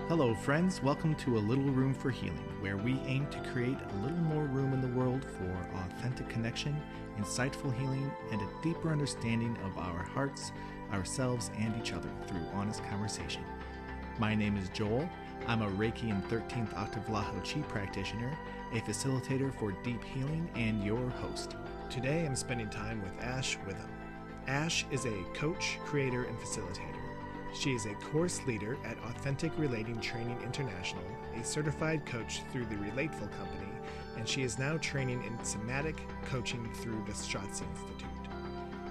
Hello, friends. Welcome to A Little Room for Healing, where we aim to create a little more room in the world for authentic connection, insightful healing, and a deeper understanding of our hearts, ourselves, and each other through honest conversation. My name is Joel. I'm a Reiki and 13th Octave Laho Chi practitioner, a facilitator for deep healing, and your host. Today, I'm spending time with Ash Witham. Ash is a coach, creator, and facilitator. She is a course leader at Authentic Relating Training International, a certified coach through the Relateful Company, and she is now training in Somatic Coaching through the Strozzi Institute.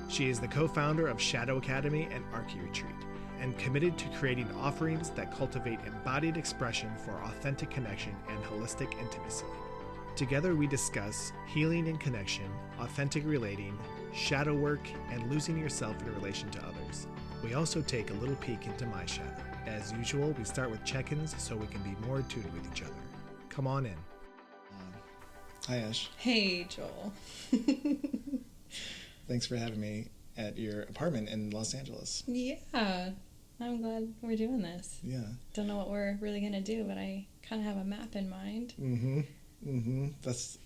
She is the co-founder of Shadow Academy and ARCI Retreat, and committed to creating offerings that cultivate embodied expression for authentic connection and holistic intimacy. Together we discuss healing and connection, authentic relating, shadow work, and losing yourself in relation to others. We also take a little peek into my shadow. As usual, we start with check-ins so we can be more attuned with each other. Come on in. Hi, Ash. Hey, Joel. Thanks for having me at your apartment in Los Angeles. Yeah, I'm glad we're doing this. Yeah. Don't know what we're really going to do, but I kind of have a map in mind. That's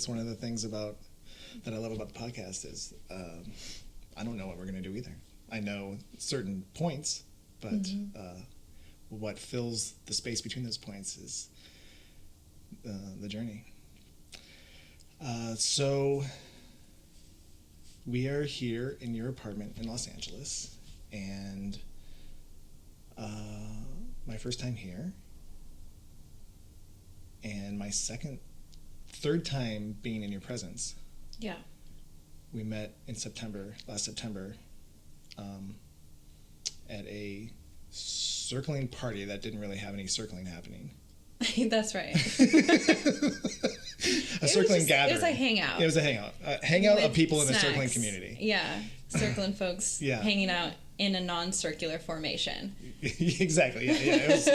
one of the things that I love about the podcast is I don't know what we're going to do either. I know certain points, but what fills the space between those points is the journey. So we are here in your apartment in Los Angeles, and my first time here, and my third time being in your presence. Yeah. We met in last September, at a circling party that didn't really have any circling happening. That's right. Circling gathering. It was a hangout. It was a hangout. Hangout of people in a snacks. circling community. Yeah, circling folks hanging out in a non-circular formation. Exactly. It was,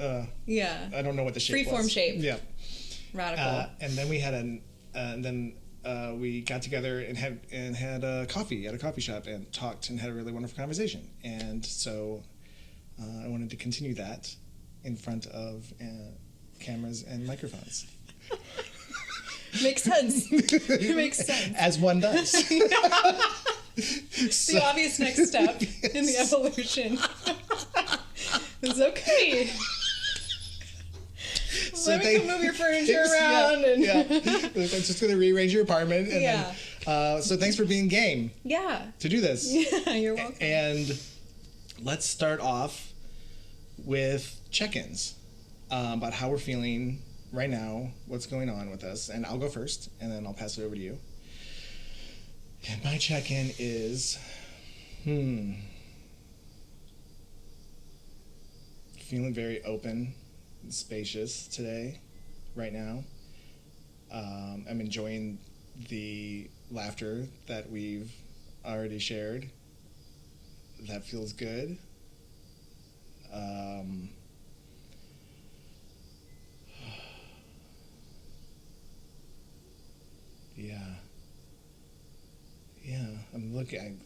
I don't know what the shape was. Freeform shape. Yeah. Radical. And then we had we got together and had a coffee at a coffee shop and talked and had a really wonderful conversation. And so I wanted to continue that in front of cameras and microphones. Makes sense. It makes sense. As one does. The obvious next step in the evolution. It's okay. So Let me move your furniture around. I'm just going to rearrange your apartment. And then, so thanks for being game. Yeah. To do this. Yeah, you're welcome. And let's start off with check-ins about how we're feeling right now, what's going on with us. And I'll go first, and then I'll pass it over to you. And my check-in is, feeling very open and spacious today, right now. I'm enjoying the laughter that we've already shared. That feels good.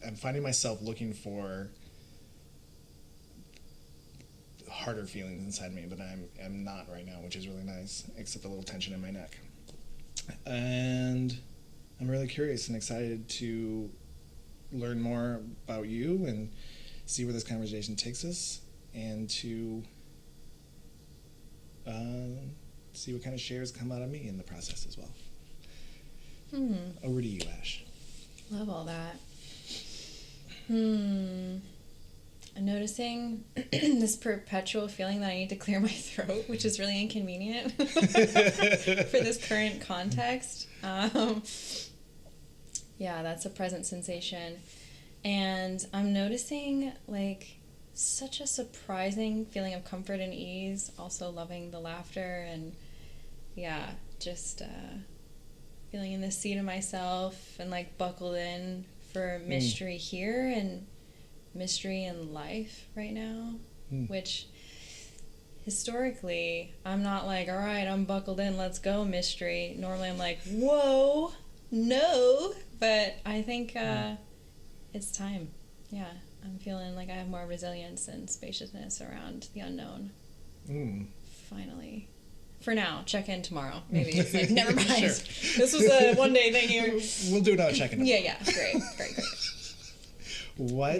I'm finding myself looking for harder feelings inside me, but I'm not right now, which is really nice, except a little tension in my neck. And I'm really curious and excited to learn more about you and see where this conversation takes us, and to see what kind of shares come out of me in the process as well. Over to you, Ash. Love all that. I'm noticing this perpetual feeling that I need to clear my throat, which is really inconvenient for this current context. That's a present sensation. And I'm noticing such a surprising feeling of comfort and ease, also loving the laughter, and just feeling in the seat of myself and buckled in for mystery here and mystery in life right now, which historically I'm not all right, I'm buckled in, let's go mystery. Normally I'm whoa, no, but I think it's time. I'm feeling like I have more resilience and spaciousness around the unknown. Finally. For now, check in tomorrow. Maybe it's like, never mind. Sure. This was a one-day thing here. We'll do another check-in tomorrow. Yeah. Great. What?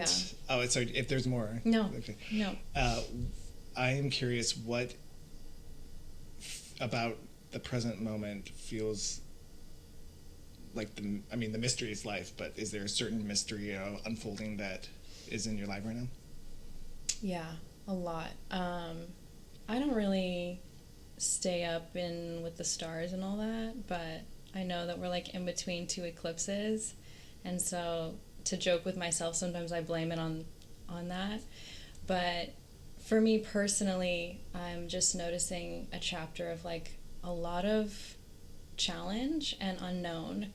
Yeah. Oh, sorry. If there's more. No. Okay. No. I am curious what about the present moment feels like the mystery is life, but is there a certain mystery unfolding that is in your life right now? Yeah, a lot. I don't really stay up with the stars and all that, but I know that we're like in between two eclipses, and so to joke with myself, sometimes I blame it on that. But for me personally, I'm just noticing a chapter of like a lot of challenge and unknown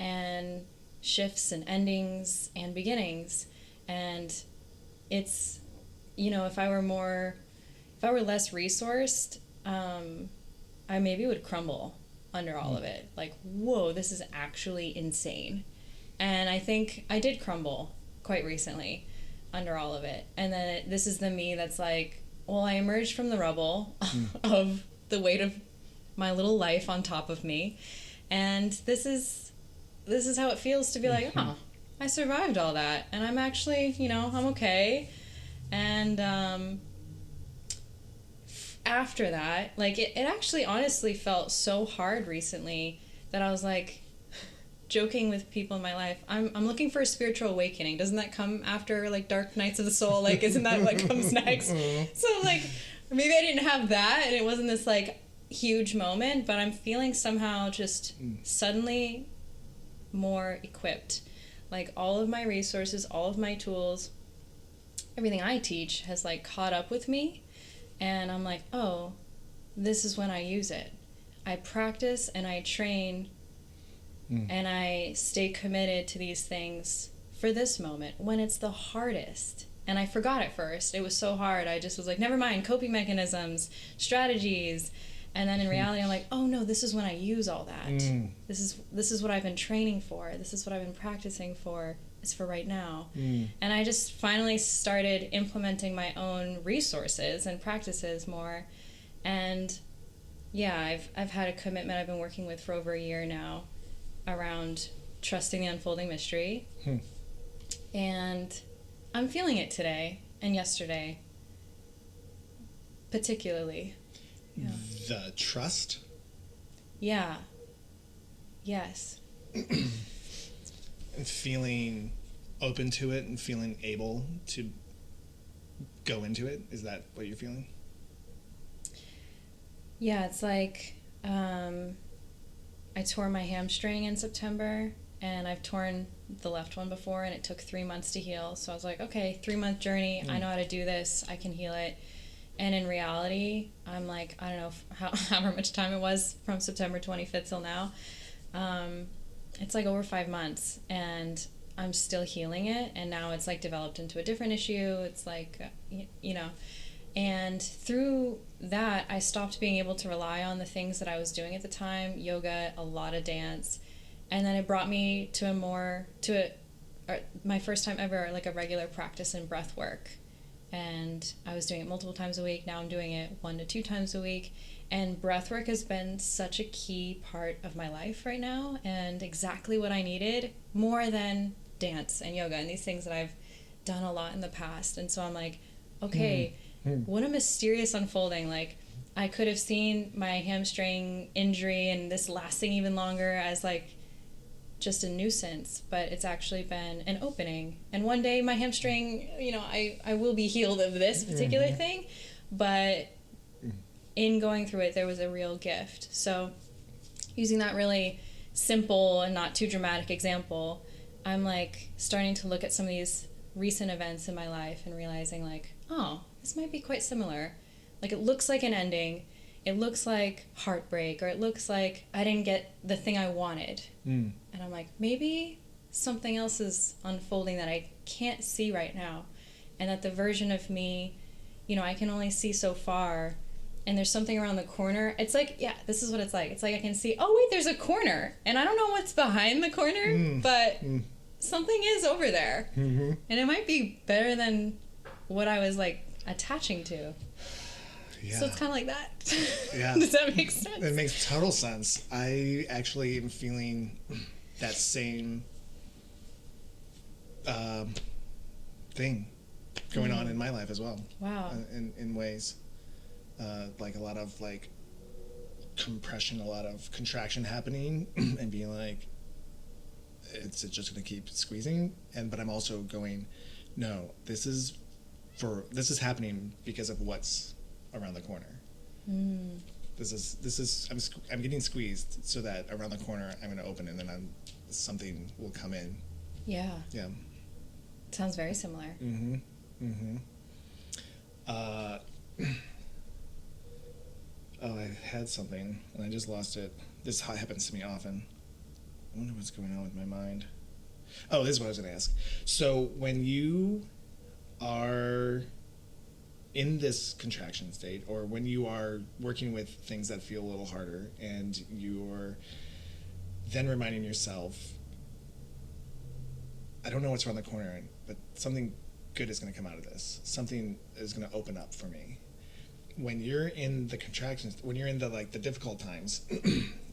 and shifts and endings and beginnings. And it's, if I were less resourced, I maybe would crumble under all of it. Like, whoa, this is actually insane. And I think I did crumble quite recently under all of it. And then this is the me that's like, well, I emerged from the rubble of the weight of my little life on top of me. And this is how it feels to be like, oh, I survived all that. And I'm actually, I'm okay. And after that, like, it actually honestly felt so hard recently that I was like, joking with people in my life, I'm looking for a spiritual awakening. Doesn't that come after like dark nights of the soul? Like, isn't that what comes next? So like, maybe I didn't have that and it wasn't this like huge moment, but I'm feeling somehow just suddenly more equipped. Like, all of my resources, all of my tools, everything I teach has like caught up with me, and I'm like, oh, this is when I use it. I practice and I train and I stay committed to these things for this moment when it's the hardest. And I forgot at first. It was so hard. I just was like, never mind, coping mechanisms, strategies. And then in reality, I'm like, oh no, this is when I use all that. This is what I've been training for. This is what I've been practicing for. It's for right now. And I just finally started implementing my own resources and practices more. And yeah, I've had a commitment I've been working with for over a year now around trusting the unfolding mystery. And I'm feeling it today and yesterday, particularly. Yeah. The trust? Yeah. Yes. And feeling open to it and feeling able to go into it? Is that what you're feeling? Yeah, it's like I tore my hamstring in September, and I've torn the left one before, and it took 3 months to heal. So I was like, okay, 3-month journey. I know how to do this. I can heal it. And in reality, I'm like, I don't know however much time it was from September 25th till now. It's like over 5 months, and I'm still healing it. And now it's like developed into a different issue. It's like, and through that, I stopped being able to rely on the things that I was doing at the time, yoga, a lot of dance. And then it brought me to my first time ever, like a regular practice in breath work. And I was doing it multiple times a week. Now I'm doing it 1 to 2 times a week. And breath work has been such a key part of my life right now, and exactly what I needed, more than dance and yoga and these things that I've done a lot in the past. And so I'm like, okay, what a mysterious unfolding. Like, I could have seen my hamstring injury and this lasting even longer as like just a nuisance, but it's actually been an opening. And one day my hamstring, I will be healed of this particular thing, but in going through it, there was a real gift. So using that really simple and not too dramatic example, I'm like starting to look at some of these recent events in my life and realizing like, oh, this might be quite similar. Like, it looks like an ending. It looks like heartbreak, or it looks like I didn't get the thing I wanted. And I'm like, maybe something else is unfolding that I can't see right now. And that the version of me, I can only see so far. And there's something around the corner. It's like, yeah, this is what it's like. It's like I can see, oh, wait, there's a corner. And I don't know what's behind the corner, but something is over there. And it might be better than what I was, like, attaching to. Yeah. So it's kind of like that. Yeah. Does that make sense? It makes total sense. I actually am feeling that same thing going on in my life as well. Wow. In ways. Like a lot of like compression, a lot of contraction happening, and being like, it's just going to keep squeezing. But I'm also going, no, this is happening because of what's around the corner. I'm getting squeezed so that around the corner I'm going to open, and then something will come in. Yeah. Yeah. Sounds very similar. I had something and I just lost it. This happens to me often. I wonder what's going on with my mind. Oh, this is what I was going to ask. So when you are in this contraction state, or when you are working with things that feel a little harder, and you're then reminding yourself, I don't know what's around the corner, but something good is going to come out of this. Something is going to open up for me. When you're in the contractions, when you're in the difficult times,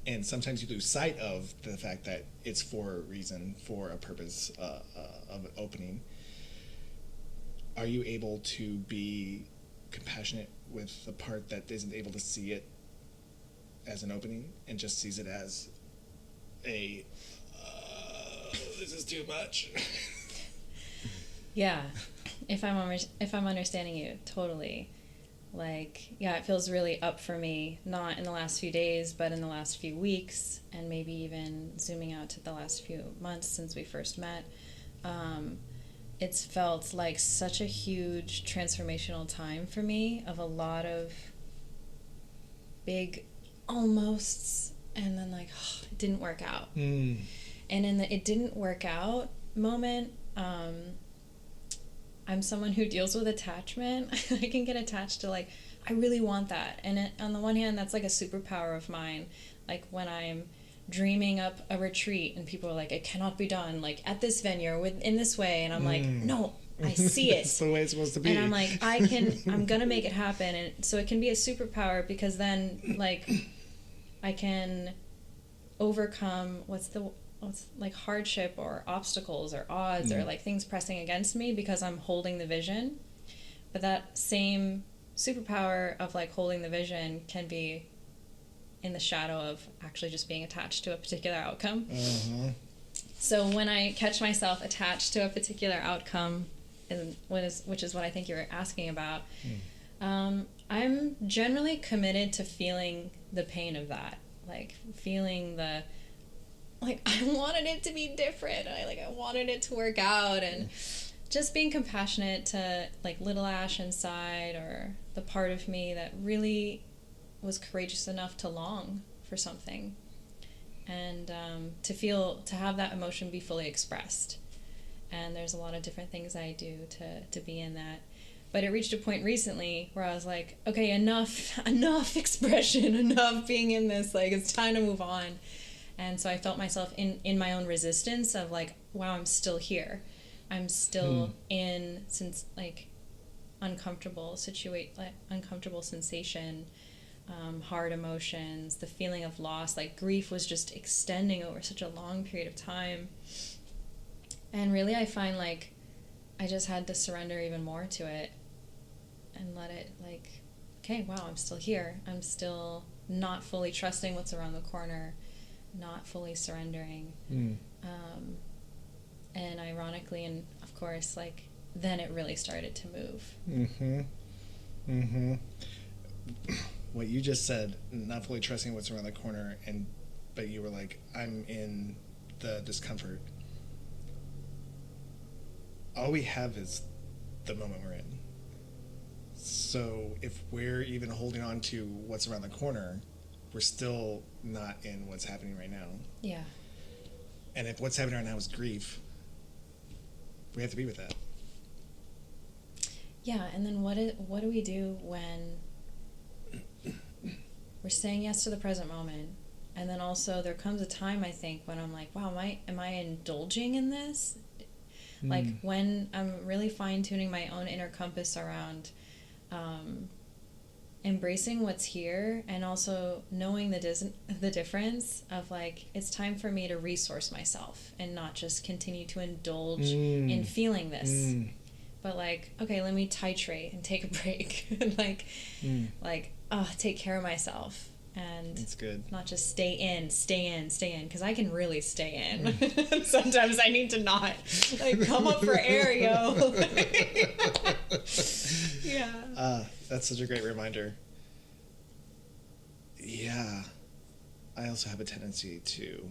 and sometimes you lose sight of the fact that it's for a reason, for a purpose of opening, are you able to be compassionate with the part that isn't able to see it as an opening and just sees it as a this is too much? Yeah, if I'm understanding you totally, it feels really up for me, not in the last few days, but in the last few weeks, and maybe even zooming out to the last few months since we first met. It's felt like such a huge transformational time for me, of a lot of big almosts, and then it didn't work out. And in the it didn't work out moment, I'm someone who deals with attachment. I can get attached to I really want that. And on the one hand, that's a superpower of mine. When I'm dreaming up a retreat and people are like, it cannot be done at this venue or in this way, and I'm like, no, I see it. It's the way it's supposed to be. And I'm like, I'm gonna make it happen. And so it can be a superpower, because then I can overcome what's hardship or obstacles or odds or things pressing against me, because I'm holding the vision. But that same superpower of holding the vision can be in the shadow of actually just being attached to a particular outcome. So when I catch myself attached to a particular outcome, which is what I think you were asking about, I'm generally committed to feeling the pain of that, feeling the I wanted it to be different. I wanted it to work out, and just being compassionate to little Ash inside, or the part of me that really was courageous enough to long for something, and to have that emotion be fully expressed. And there's a lot of different things I do to be in that. But it reached a point recently where I was like, okay, enough expression, enough being in this, it's time to move on. And so I felt myself in my own resistance of wow, I'm still here. I'm still in uncomfortable sensation, hard emotions, the feeling of loss, grief was just extending over such a long period of time. And really I find I just had to surrender even more to it and let it okay, wow, I'm still here. I'm still not fully trusting what's around the corner, not fully surrendering. And ironically, and of course, then it really started to move. What you just said, not fully trusting what's around the corner, but you were I'm in the discomfort. All we have is the moment we're in. So if we're even holding on to what's around the corner, we're still not in what's happening right now. Yeah. And if what's happening right now is grief, we have to be with that. Yeah, and then what do we do when we're saying yes to the present moment, and then also there comes a time, I think, when I'm like, wow, am I indulging in this? When I'm really fine-tuning my own inner compass around embracing what's here, and also knowing the difference of like, it's time for me to resource myself and not just continue to indulge in feeling this, but like, okay, let me titrate and take a break and take care of myself. And it's good. Not just stay in, because I can really stay in. Sometimes I need to not. Like, come up for air, yo. Yeah. That's such a great reminder. Yeah. I also have a tendency to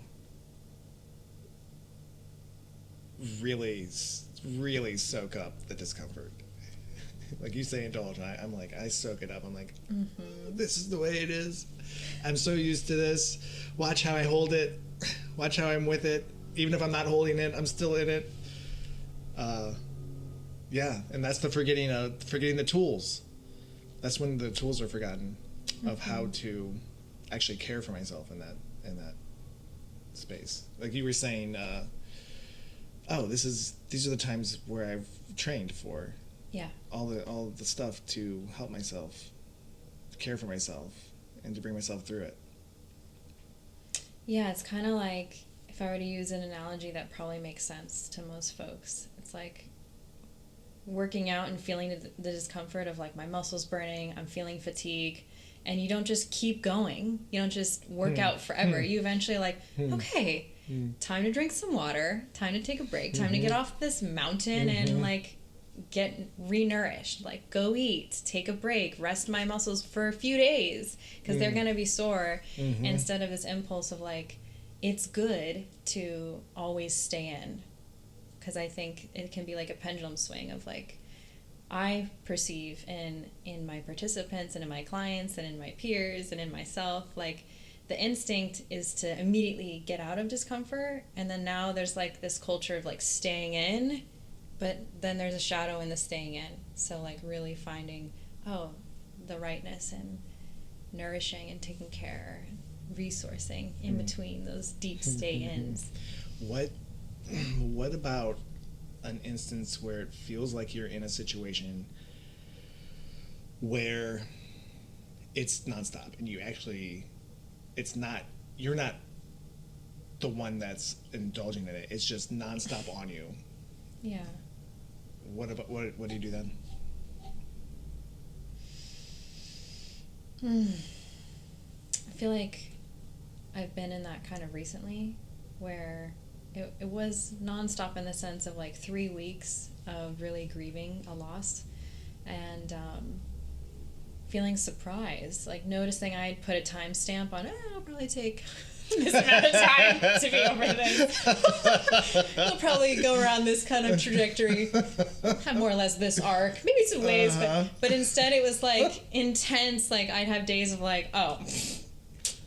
really, really soak up the discomfort. Like you say, indulge. I'm like, I soak it up. I'm like, this is the way it is. I'm so used to this. Watch how I hold it. Watch how I'm with it. Even if I'm not holding it, I'm still in it. Yeah, and that's the forgetting the tools. That's when the tools are forgotten of how to actually care for myself in that space. Like you were saying, these are the times where I've trained for. Yeah. All the stuff to help myself, to care for myself, and to bring myself through it. Yeah, it's kind of like, if I were to use an analogy that probably makes sense to most folks, it's like working out and feeling the discomfort of like my muscles burning, I'm feeling fatigue, and you don't just keep going. You don't just work out forever. You eventually okay, time to drink some water, time to take a break, time to get off this mountain and like get renourished, like go eat, take a break, rest my muscles for a few days because they're gonna be sore, instead of this impulse of like, it's good to always stay in, because I think it can be like a pendulum swing of like, I perceive in my participants and in my clients and in my peers and in myself, like the instinct is to immediately get out of discomfort, and then now there's like this culture of like staying in, but then there's a shadow in the staying in. So like really finding, the rightness and nourishing and taking care, resourcing in between those deep stay-ins. What about an instance where it feels like you're in a situation where it's nonstop and you're not the one that's indulging in it, it's just nonstop on you? Yeah. What do you do then? I feel like I've been in that kind of recently, where it was nonstop in the sense of like 3 weeks of really grieving a loss, and feeling surprised, like noticing I had put a timestamp on, it'll probably take this amount of time to be over this. It'll probably go around this kind of trajectory, have more or less this arc, maybe some ways, but instead it was like intense. Like I'd have days of like,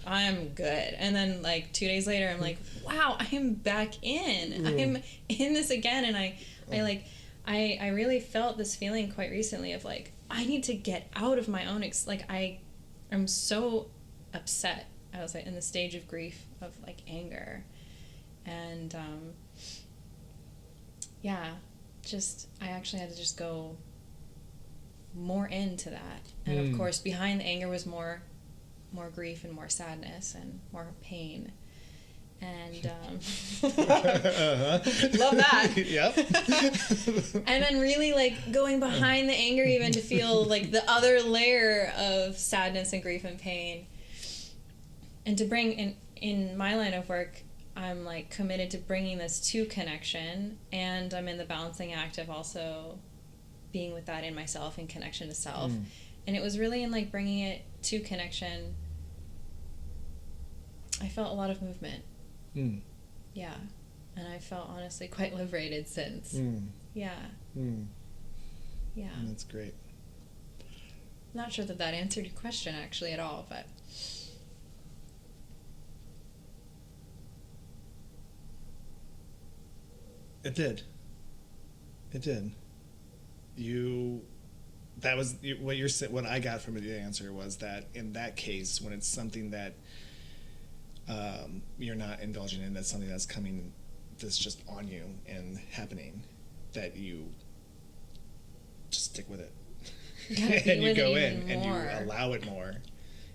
I'm good, and then like 2 days later I'm like, wow, I am back in. I am in this again, and I really felt this feeling quite recently of like, I need to get out of my own I'm so upset. I was like in the stage of grief of like anger, and I actually had to just go more into that, and of course behind the anger was more grief and more sadness and more pain, and love that. Yep. And then really like going behind the anger even to feel like the other layer of sadness and grief and pain. And to bring in my line of work, I'm like committed to bringing this to connection, and I'm in the balancing act of also being with that in myself and connection to self. And it was really in like bringing it to connection, I felt a lot of movement. Yeah. And I felt honestly quite liberated since. Yeah. Yeah. That's great. Not sure that answered your question actually at all, but It did. What I got from the answer was that in that case, when it's something that you're not indulging in, that's something that's just on you and happening, that you just stick with it. and you go in and you allow it more,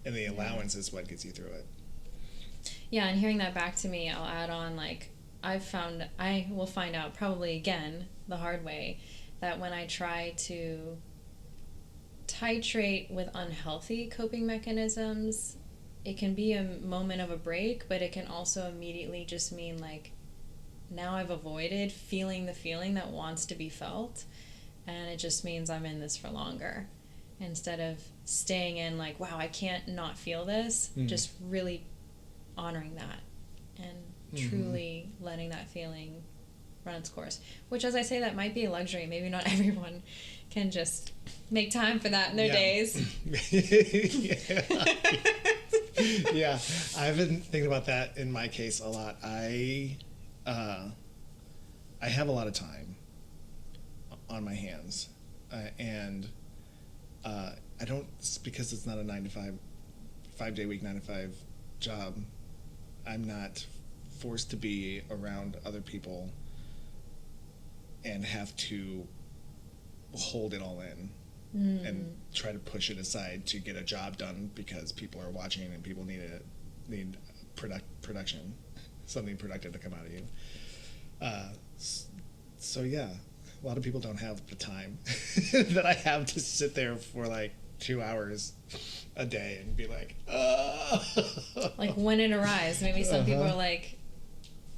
and the allowance is what gets you through it. Yeah, and hearing that back to me, I'll add on, like, I will find out probably again the hard way that when I try to titrate with unhealthy coping mechanisms, it can be a moment of a break, but it can also immediately just mean, like, now I've avoided feeling the feeling that wants to be felt, and it just means I'm in this for longer. Instead of staying in, like, wow, I can't not feel this, just really honoring that and truly letting that feeling run its course. Which, as I say, that might be a luxury. Maybe not everyone can just make time for that in their days. Yeah, I've been thinking about that in my case a lot. I have a lot of time on my hands, and I don't, because it's not a 9 to 5, 5-day week, 9 to 5 job. I'm not forced to be around other people and have to hold it all in and try to push it aside to get a job done because people are watching and people need production, something productive to come out of you. So yeah, a lot of people don't have the time that I have to sit there for like 2 hours a day and be like, oh. Like when it arrives, maybe some people are like,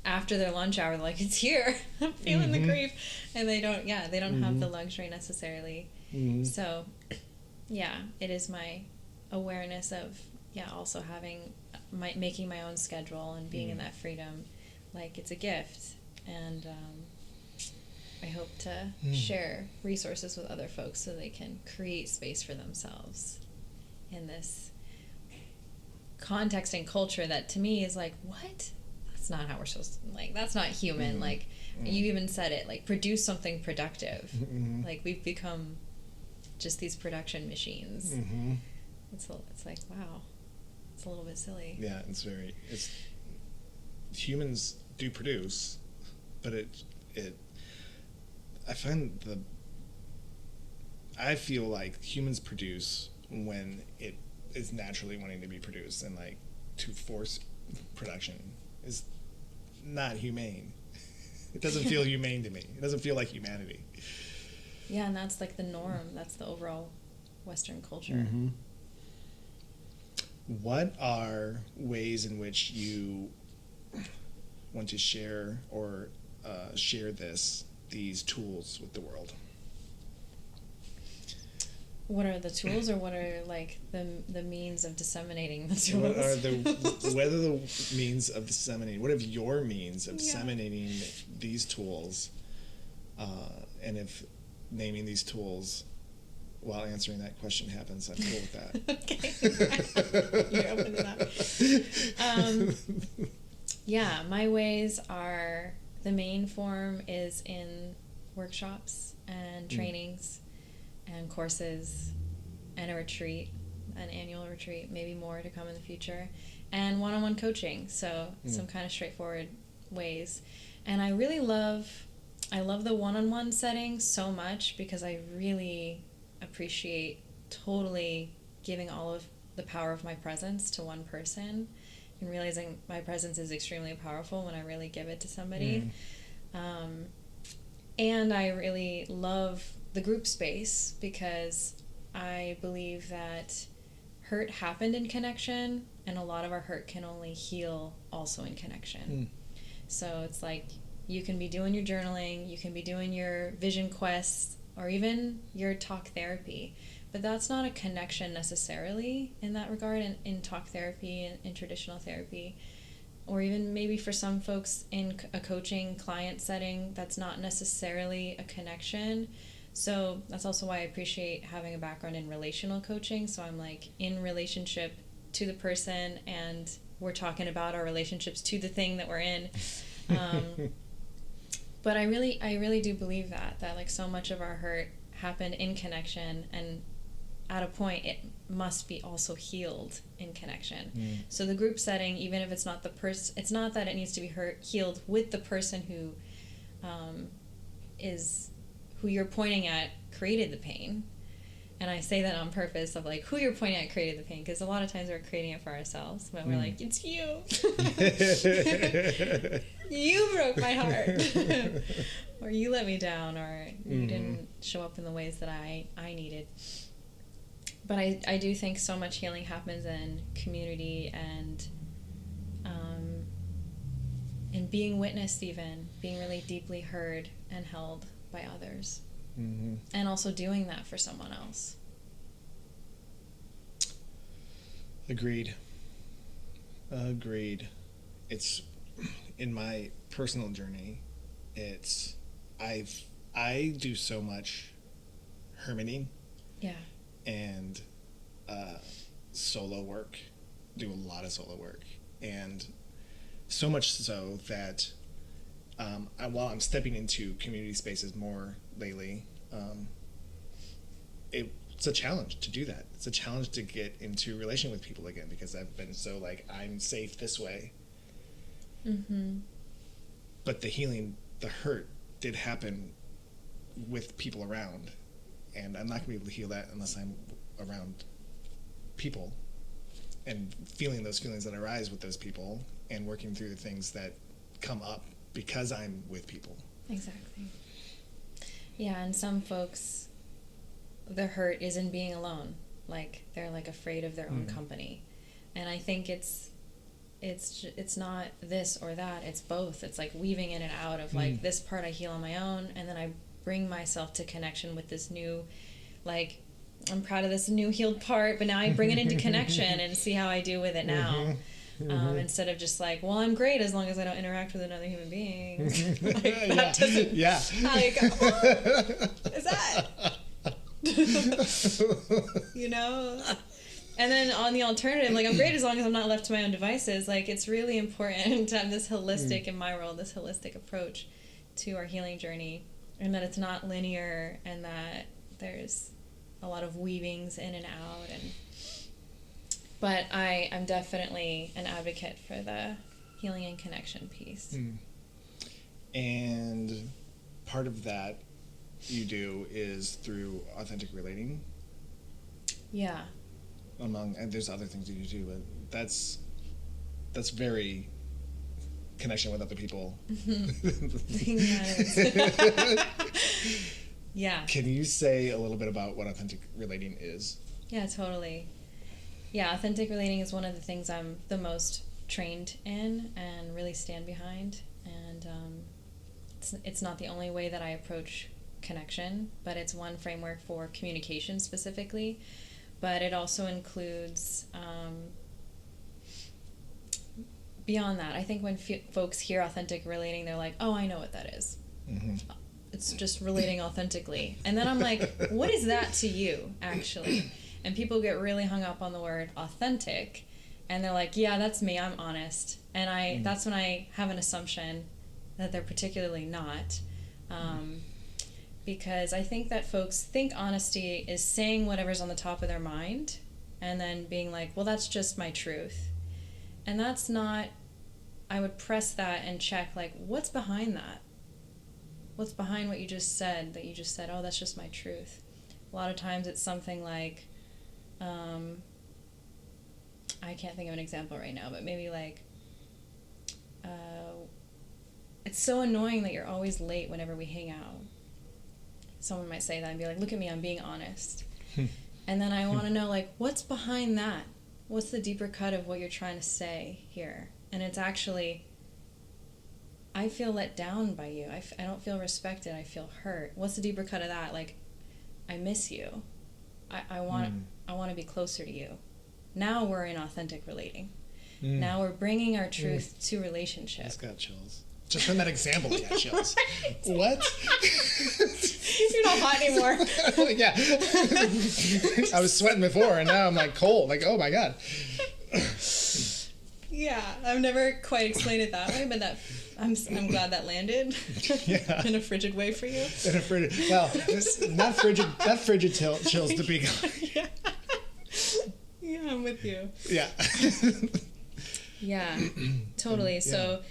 after their lunch hour, they're like, it's here, I'm feeling the grief, and they don't have the luxury necessarily. So yeah, it is my awareness of also having making my own schedule and being in that freedom, like it's a gift, and I hope to share resources with other folks so they can create space for themselves in this context and culture that to me is like, what? That's not how we're supposed to, like, that's not human. Like, you even said it, like, produce something productive. Like, we've become just these production machines. It's like, wow, it's a little bit silly. Yeah, humans do produce, but I feel like humans produce when it is naturally wanting to be produced, and like to force production is not humane. It doesn't feel humane to me. It doesn't feel like humanity. Yeah, and that's like the norm. That's the overall Western culture. What are ways in which you want to share or share these tools with the world? What are the tools, or what are like the means of disseminating the tools? What are the means of disseminating? What are your means of disseminating these tools? And if naming these tools while answering that question happens, I'm cool with that. Okay. You're open to that. Yeah, my ways are, the main form is in workshops and trainings and courses and a retreat, an annual retreat, maybe more to come in the future, and one-on-one coaching, so some kind of straightforward ways. And I really love the one-on-one setting so much because I really appreciate totally giving all of the power of my presence to one person and realizing my presence is extremely powerful when I really give it to somebody. And I really love the group space because I believe that hurt happened in connection, and a lot of our hurt can only heal also in connection. So it's like you can be doing your journaling, you can be doing your vision quests, or even your talk therapy, but that's not a connection necessarily in that regard in talk therapy and in traditional therapy. Or even maybe for some folks in a coaching client setting, that's not necessarily a connection. So that's also why I appreciate having a background in relational coaching. So I'm like in relationship to the person, and we're talking about our relationships to the thing that we're in. But I really do believe that like so much of our hurt happened in connection, and at a point it must be also healed in connection. So the group setting, even if it's not the person, it's not that it needs to be healed with the person who is who you're pointing at created the pain. And I say that on purpose of like who you're pointing at created the pain, because a lot of times we're creating it for ourselves when we're like, it's you. You broke my heart. Or you let me down, or you didn't show up in the ways that I needed. But I do think so much healing happens in community and in being witnessed, even being really deeply heard and held by others. And also doing that for someone else. Agreed. It's in my personal journey, I do so much hermiting. Yeah. And solo work, do a lot of solo work, and so much so that while I'm stepping into community spaces more lately, it's a challenge to do that. It's a challenge to get into relation with people again, because I've been so like, I'm safe this way. But the healing, the hurt did happen with people around, and I'm not going to be able to heal that unless I'm around people and feeling those feelings that arise with those people and working through the things that come up because I'm with people. Exactly. Yeah, and some folks, the hurt is in being alone. Like, they're like afraid of their own company. And I think it's not this or that, it's both. It's like weaving in and out of like this part I heal on my own, and then I bring myself to connection with this new, like, I'm proud of this new healed part, but now I bring it into connection and see how I do with it now. Instead of just like, well, I'm great as long as I don't interact with another human being. Like, that doesn't, like, what is that? You know? And then on the alternative, like, I'm great as long as I'm not left to my own devices. Like, it's really important to have this holistic, in my world, this holistic approach to our healing journey, and that it's not linear, and that there's a lot of weavings in and out. But I'm definitely an advocate for the healing and connection piece. And part of that you do is through authentic relating. Yeah. And there's other things that you do, but that's very connection with other people. Yeah. Can you say a little bit about what authentic relating is? Yeah, totally. Yeah, authentic relating is one of the things I'm the most trained in and really stand behind. And it's not the only way that I approach connection, but it's one framework for communication specifically. But it also includes, beyond that, I think when folks hear authentic relating, they're like, oh, I know what that is. It's just relating authentically. And then I'm like, what is that to you, actually? And people get really hung up on the word authentic, and they're like, yeah, that's me, I'm honest. And that's when I have an assumption that they're particularly not. Because I think that folks think honesty is saying whatever's on the top of their mind and then being like, well, that's just my truth. And that's not, I would press that and check, like, what's behind that? What's behind what you just said, that you just said, oh, that's just my truth? A lot of times it's something like, I can't think of an example right now, but maybe like, it's so annoying that you're always late whenever we hang out. Someone might say that and be like, look at me, I'm being honest. And then I want to know, like, what's behind that? What's the deeper cut of what you're trying to say here? And it's actually, I feel let down by you. I don't feel respected. I feel hurt. What's the deeper cut of that? Like, I miss you. I want to be closer to you. Now we're in authentic relating. Now we're bringing our truth to relationship. It's got chills. Just from that example, it got chills. Right. What? You're not hot anymore. Yeah. I was sweating before, and now I'm like cold. Like, oh my God. Yeah, I've never quite explained it that way, but I'm glad that landed in a frigid way for you. In a frigid, well, not frigid chills to be. Yeah, I'm with you. Yeah. Yeah, totally. So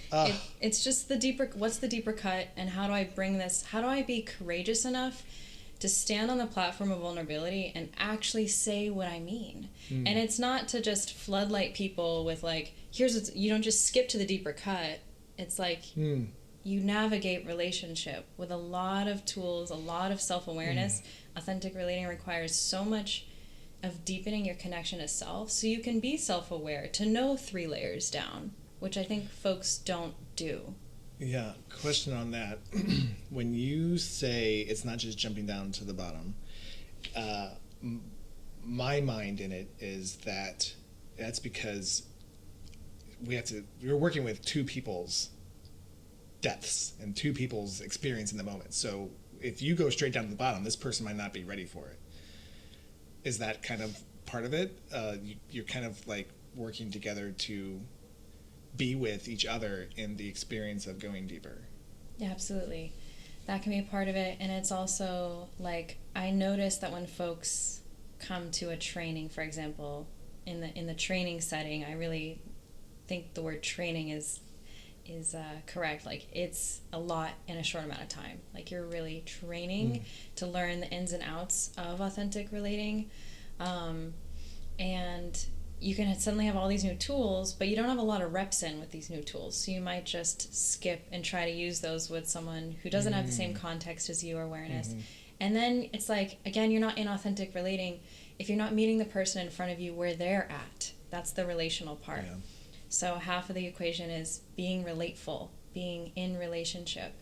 it's just what's the deeper cut, and how do I bring this, how do I be courageous enough to stand on the platform of vulnerability and actually say what I mean. And it's not to just floodlight people with like, here's what's, you don't just skip to the deeper cut. It's like you navigate relationship with a lot of tools, a lot of self-awareness. Authentic relating requires so much of deepening your connection to self so you can be self-aware, to know 3 layers down, which I think folks don't do. Yeah, question on that. When you say it's not just jumping down to the bottom, my mind in it is that that's because we're working with 2 people's depths and 2 people's experience in the moment. So if you go straight down to the bottom, this person might not be ready for it. Is that kind of part of it? You're kind of like working together to be with each other in the experience of going deeper. Yeah, absolutely. That can be a part of it. And it's also like, I notice that when folks come to a training, for example, in the training setting, I really think the word training is correct. Like, it's a lot in a short amount of time. Like, you're really training to learn the ins and outs of authentic relating. And you can suddenly have all these new tools, but you don't have a lot of reps in with these new tools. So you might just skip and try to use those with someone who doesn't have the same context as you or awareness. And then it's like, again, you're not in authentic relating if you're not meeting the person in front of you where they're at. That's the relational part. Yeah. So half of the equation is being relateful, being in relationship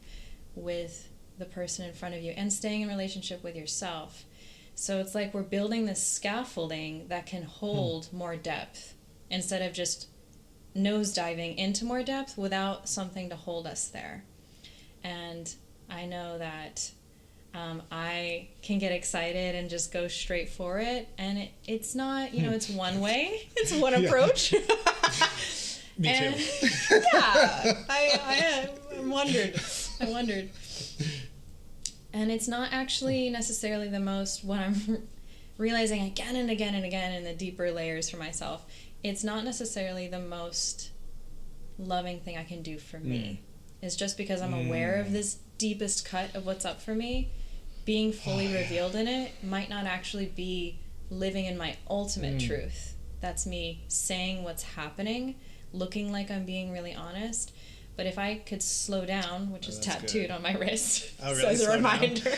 with the person in front of you, and staying in relationship with yourself. So it's like we're building this scaffolding that can hold more depth instead of just nosediving into more depth without something to hold us there. And I know that I can get excited and just go straight for it. And it's not, it's one way. It's one approach. Me too. Yeah, I wondered. And it's not actually necessarily the most, what I'm realizing again and again and again in the deeper layers for myself, it's not necessarily the most loving thing I can do for me. It's just because I'm aware of this deepest cut of what's up for me, being fully revealed in it might not actually be living in my ultimate truth. That's me saying what's happening, looking like I'm being really honest. But if I could slow down, which is tattooed on my wrist, really? as a reminder.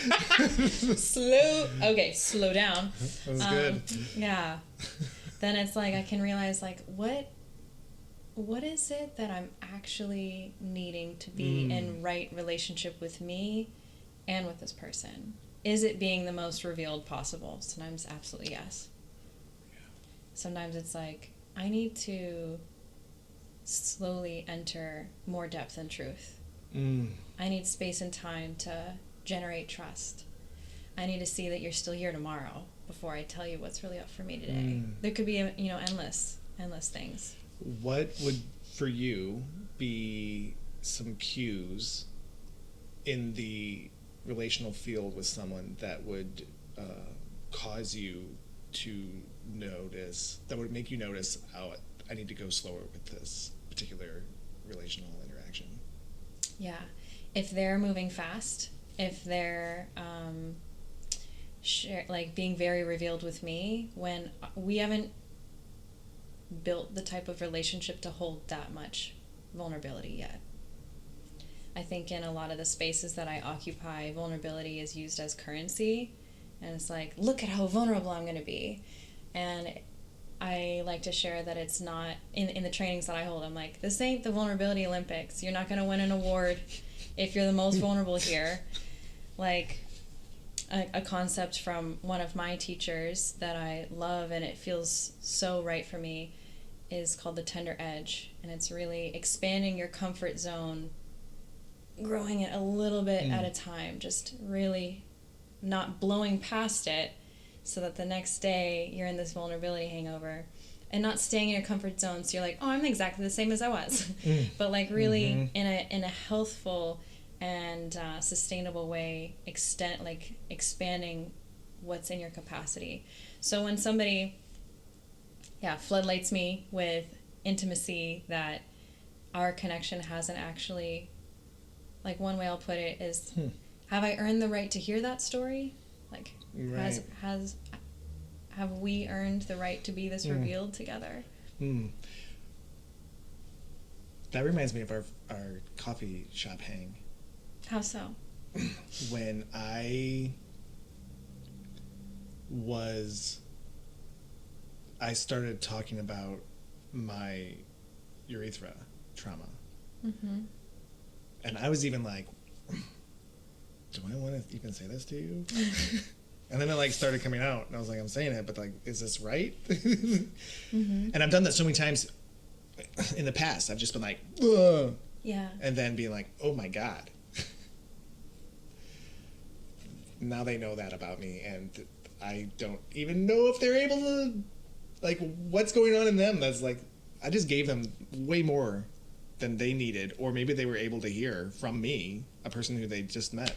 Slow down. That's good. Yeah. Then it's like I can realize, like, what is it that I'm actually needing to be in right relationship with me and with this person? Is it being the most revealed possible? Sometimes absolutely yes. Yeah. Sometimes it's like, I need to slowly enter more depth and truth. I need space and time to generate trust. I need to see that you're still here tomorrow before I tell you what's really up for me today. There could be, endless things. What would, for you, be some cues in the relational field with someone that would cause you to notice, that would make you notice, I need to go slower with this particular relational interaction? Yeah. If they're moving fast, if they're being very revealed with me when we haven't built the type of relationship to hold that much vulnerability yet. I think in a lot of the spaces that I occupy, vulnerability is used as currency, and it's like, look at how vulnerable I'm going to be. And I like to share that it's not, in the trainings that I hold, I'm like, this ain't the vulnerability Olympics. You're not going to win an award if you're the most vulnerable here. Like, a concept from one of my teachers that I love, and it feels so right for me, is called the tender edge. And it's really expanding your comfort zone, growing it a little bit at a time, just really not blowing past it, so that the next day you're in this vulnerability hangover, and not staying in your comfort zone so you're like, oh, I'm exactly the same as I was. But like really in a healthful and sustainable way, expanding what's in your capacity. So when somebody floodlights me with intimacy that our connection hasn't actually, like, one way I'll put it is, have I earned the right to hear that story? Like, Right. have we earned the right to be this revealed together? That reminds me of our coffee shop hang. How so? When I started talking about my urethra trauma. And I was even like, do I want to even say this to you? And then it like started coming out, and I was like, I'm saying it, but like, is this right? And I've done that so many times in the past. I've just been like, ugh. Yeah. And then being like, oh my God. Now they know that about me, and I don't even know if they're able to, like, what's going on in them. That's like, I just gave them way more than they needed, or maybe they were able to hear from me, a person who they just met.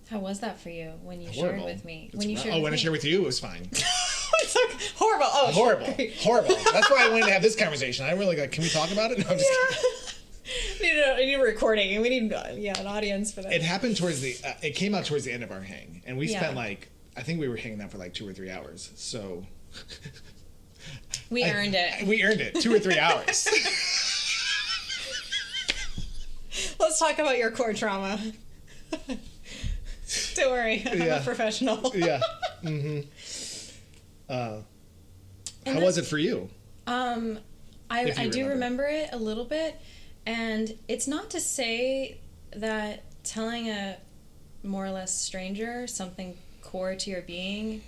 How was that for you when you Horrible. shared with me? When I shared with you, it was fine. It's like horrible. Oh, Horrible. Sure. Horrible. That's why I wanted to have this conversation. I really like, can we talk about it? No, I'm just kidding. I need a recording, and we need an audience for that. It happened towards it came out towards the end of our hang, and we Yeah. spent like, I think we were hanging out for like 2 or 3 hours. So We earned it. We earned it. 2 or 3 hours. Let's talk about your core trauma. Don't worry, I'm a professional. Yeah. How was it for you? I do remember it a little bit, and it's not to say that telling a more or less stranger something core to your being,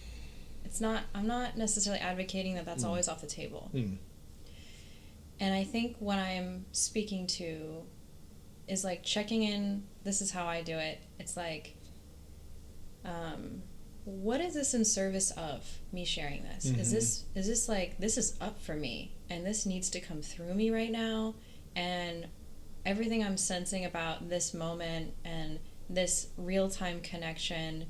I'm not necessarily advocating that that's always off the table. And I think what I'm speaking to is like checking in. This is how I do it. It's like, what is this in service of me sharing this? Is this like, this is up for me, and this needs to come through me right now, and everything I'm sensing about this moment and this real-time connection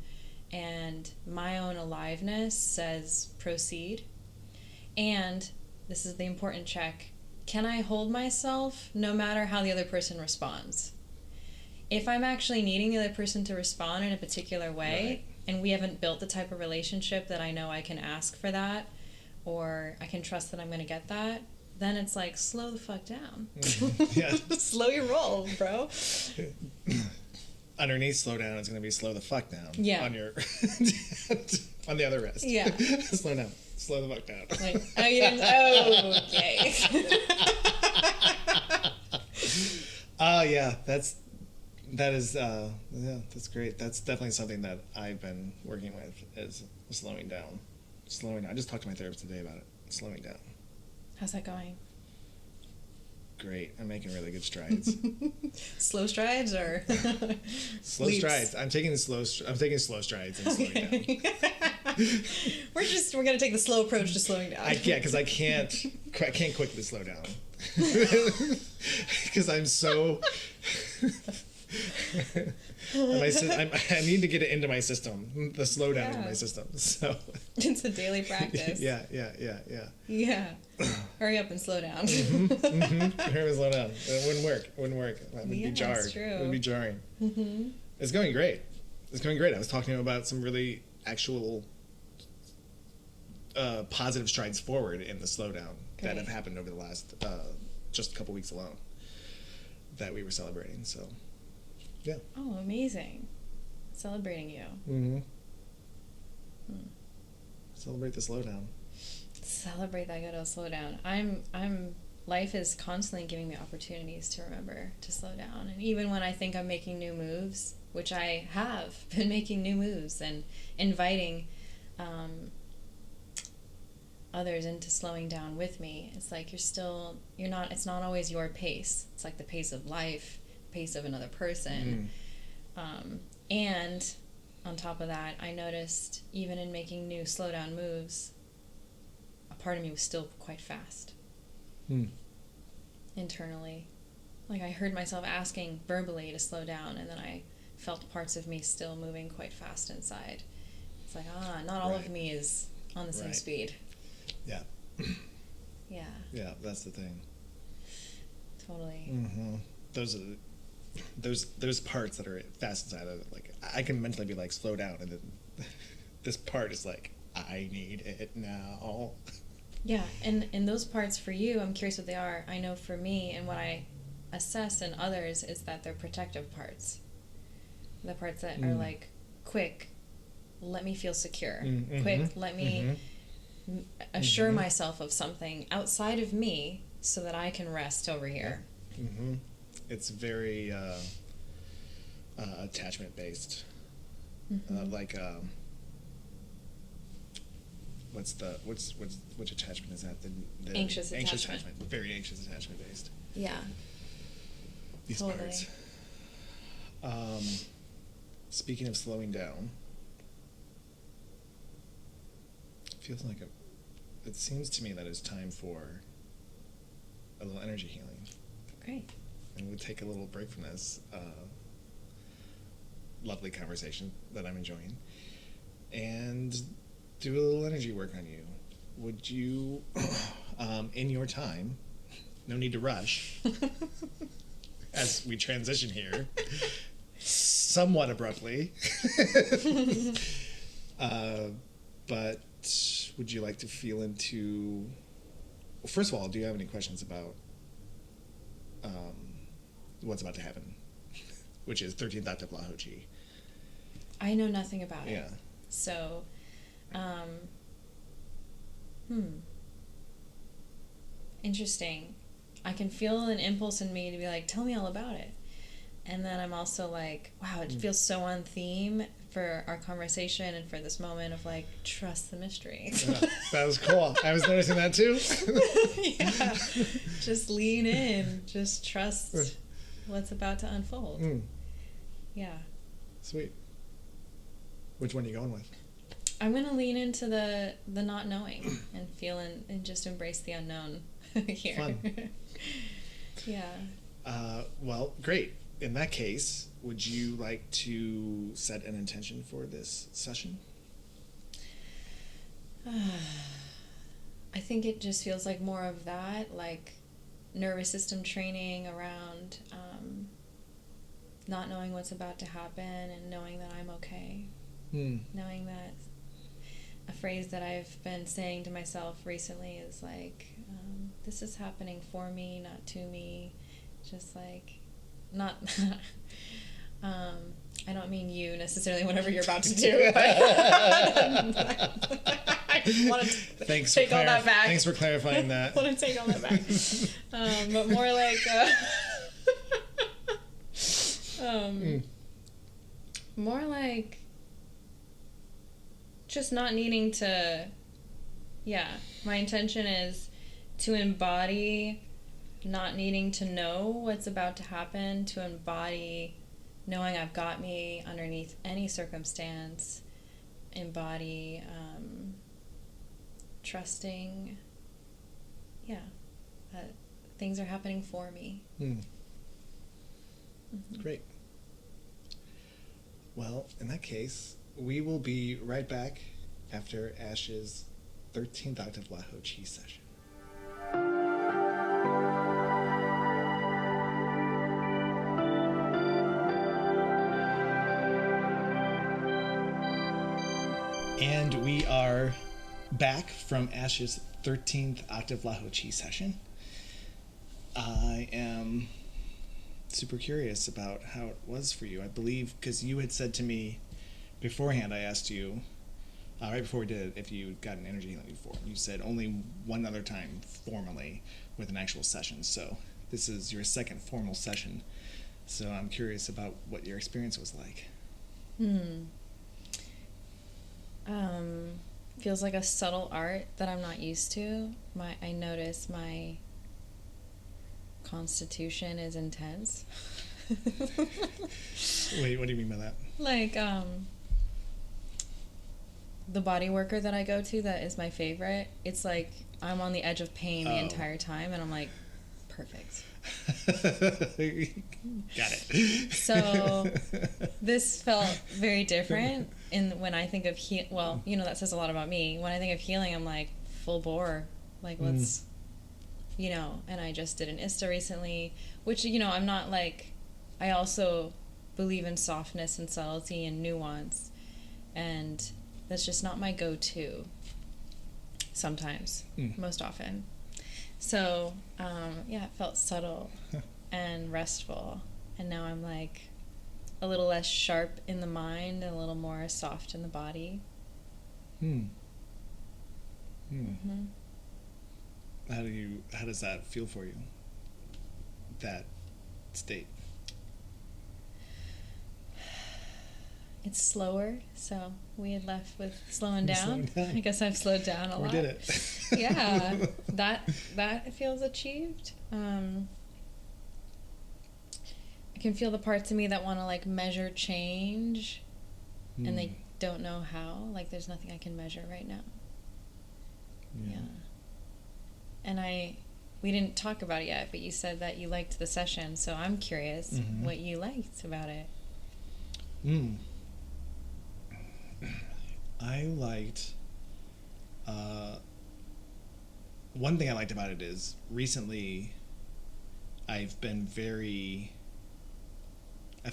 and my own aliveness says proceed. And this is the important check. Can I hold myself no matter how the other person responds? If I'm actually needing the other person to respond in a particular way, and we haven't built the type of relationship that I know I can ask for that, or I can trust that I'm going to get that, then it's like, slow the fuck down. Yeah. Slow your roll, bro. Underneath slow down is going to be slow the fuck down. Yeah. On your on the other wrist. Yeah. Slow down. Slow the fuck down. Like, oh, you didn't. Oh, okay. Yeah. That's great. That's definitely something that I've been working with, is slowing down. I just talked to my therapist today about it. Slowing down. How's that going? Great. I'm making really good strides. Slow strides or Slow leaps? strides. I'm taking slow strides and slowing down. We're gonna take the slow approach to slowing down. Because I can't quickly slow down. Because I'm so. I need to get it into my system. The slow down into my system. So it's a daily practice. Yeah. Hurry up and slow down. Hurry up and slow down. It wouldn't work. That would be jarred. That's true. It would be jarring. It's going great. I was talking to him about some really actual positive strides forward in the slowdown that have happened over the last just a couple weeks alone that we were celebrating. So, yeah. Oh, amazing! Celebrating you. Celebrate the slowdown. Celebrate that good old slowdown. Life is constantly giving me opportunities to remember to slow down, and even when I think I'm making new moves, which I have been making new moves and inviting others into slowing down with me, it's like it's not always your pace. It's like the pace of life, the pace of another person. And on top of that, I noticed even in making new slow down moves, a part of me was still quite fast. Internally. Like I heard myself asking verbally to slow down, and then I felt parts of me still moving quite fast inside. It's like, not all of me is on the same speed. Yeah. Yeah. Yeah, that's the thing. Totally. Those are There's parts that are fast inside of it. Like I can mentally be like, slow down, and then this part is like, I need it now. Yeah, and those parts for you, I'm curious what they are. I know for me, and what I assess in others is that they're protective parts. The parts that are like, quick, let me feel secure. Quick, let me assure myself of something outside of me so that I can rest over here. It's very attachment based. Which attachment is that? The Anxious attachment. Very anxious attachment based. Yeah. These Totally. parts. Speaking of slowing down, it seems to me that it's time for a little energy healing. Great. And we'll take a little break from this lovely conversation that I'm enjoying and do a little energy work on you. Would you, in your time, no need to rush, as we transition here, somewhat abruptly, but would you like to feel into, well, first of all, do you have any questions about what's about to happen, which is 13th octave Lahochi? I know nothing about it. Yeah. So, interesting. I can feel an impulse in me to be like, tell me all about it. And then I'm also like, wow, it feels so on theme for our conversation and for this moment of like, trust the mystery. Yeah, that was cool. I was noticing that too. Yeah. Just lean in. Just trust what's about to unfold. Yeah. Sweet. Which one are you going with? I'm going to lean into the not knowing and feel and just embrace the unknown here. Fun. Yeah. Well, great. In that case, would you like to set an intention for this session? I think it just feels like more of that, like nervous system training around not knowing what's about to happen and knowing that I'm okay. Knowing that a phrase that I've been saying to myself recently is like, this is happening for me, not to me. Just like, not, I don't mean you necessarily, whatever you're about to do, but I want to take all that back. Thanks for clarifying that. I want to take all that back. But more like, more like just not needing to, my intention is to embody not needing to know what's about to happen, to embody knowing I've got me underneath any circumstance, embody trusting, that things are happening for me. Great. Well, in that case, we will be right back after Ash's 13th octave Lahochi session. And we are back from Ash's 13th octave Lahochi session. I am super curious about how it was for you. I believe, because you had said to me beforehand, I asked you, right before we did it, if you got an energy healing before. You said only one other time formally with an actual session. So this is your second formal session. So I'm curious about what your experience was like. Feels like a subtle art that I'm not used to. I notice my constitution is intense. Wait, what do you mean by that? Like, the body worker that I go to that is my favorite, it's like I'm on the edge of pain the entire time, and I'm like, perfect. Got it. So this felt very different when I think of that says a lot about me. When I think of healing, I'm like full bore, like let's and I just did an ISTA recently, which I'm not like I also believe in softness and subtlety and nuance, and that's just not my go-to sometimes, most often. So, yeah, it felt subtle and restful, and now I'm like a little less sharp in the mind and a little more soft in the body. Mm-hmm. How does that feel for you, that state? It's slower, so we had left with slowing down. I guess I've slowed down a lot. We did it. Yeah, that feels achieved. I can feel the parts of me that want to like measure change, and they don't know how. Like there's nothing I can measure right now. Yeah. And we didn't talk about it yet, but you said that you liked the session, so I'm curious what you liked about it. I liked, one thing I liked about it is recently I've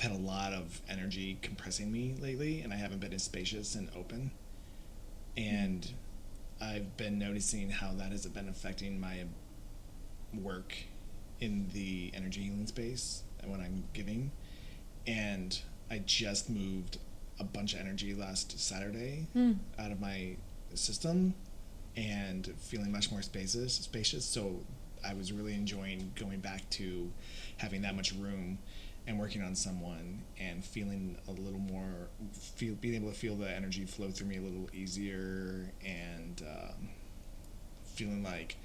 had a lot of energy compressing me lately, and I haven't been as spacious and open. And I've been noticing how that has been affecting my work in the energy healing space and when I'm giving. And I just moved a bunch of energy last Saturday out of my system and feeling much more spacious. So I was really enjoying going back to having that much room and working on someone and feeling a little more, being able to feel the energy flow through me a little easier, and feeling like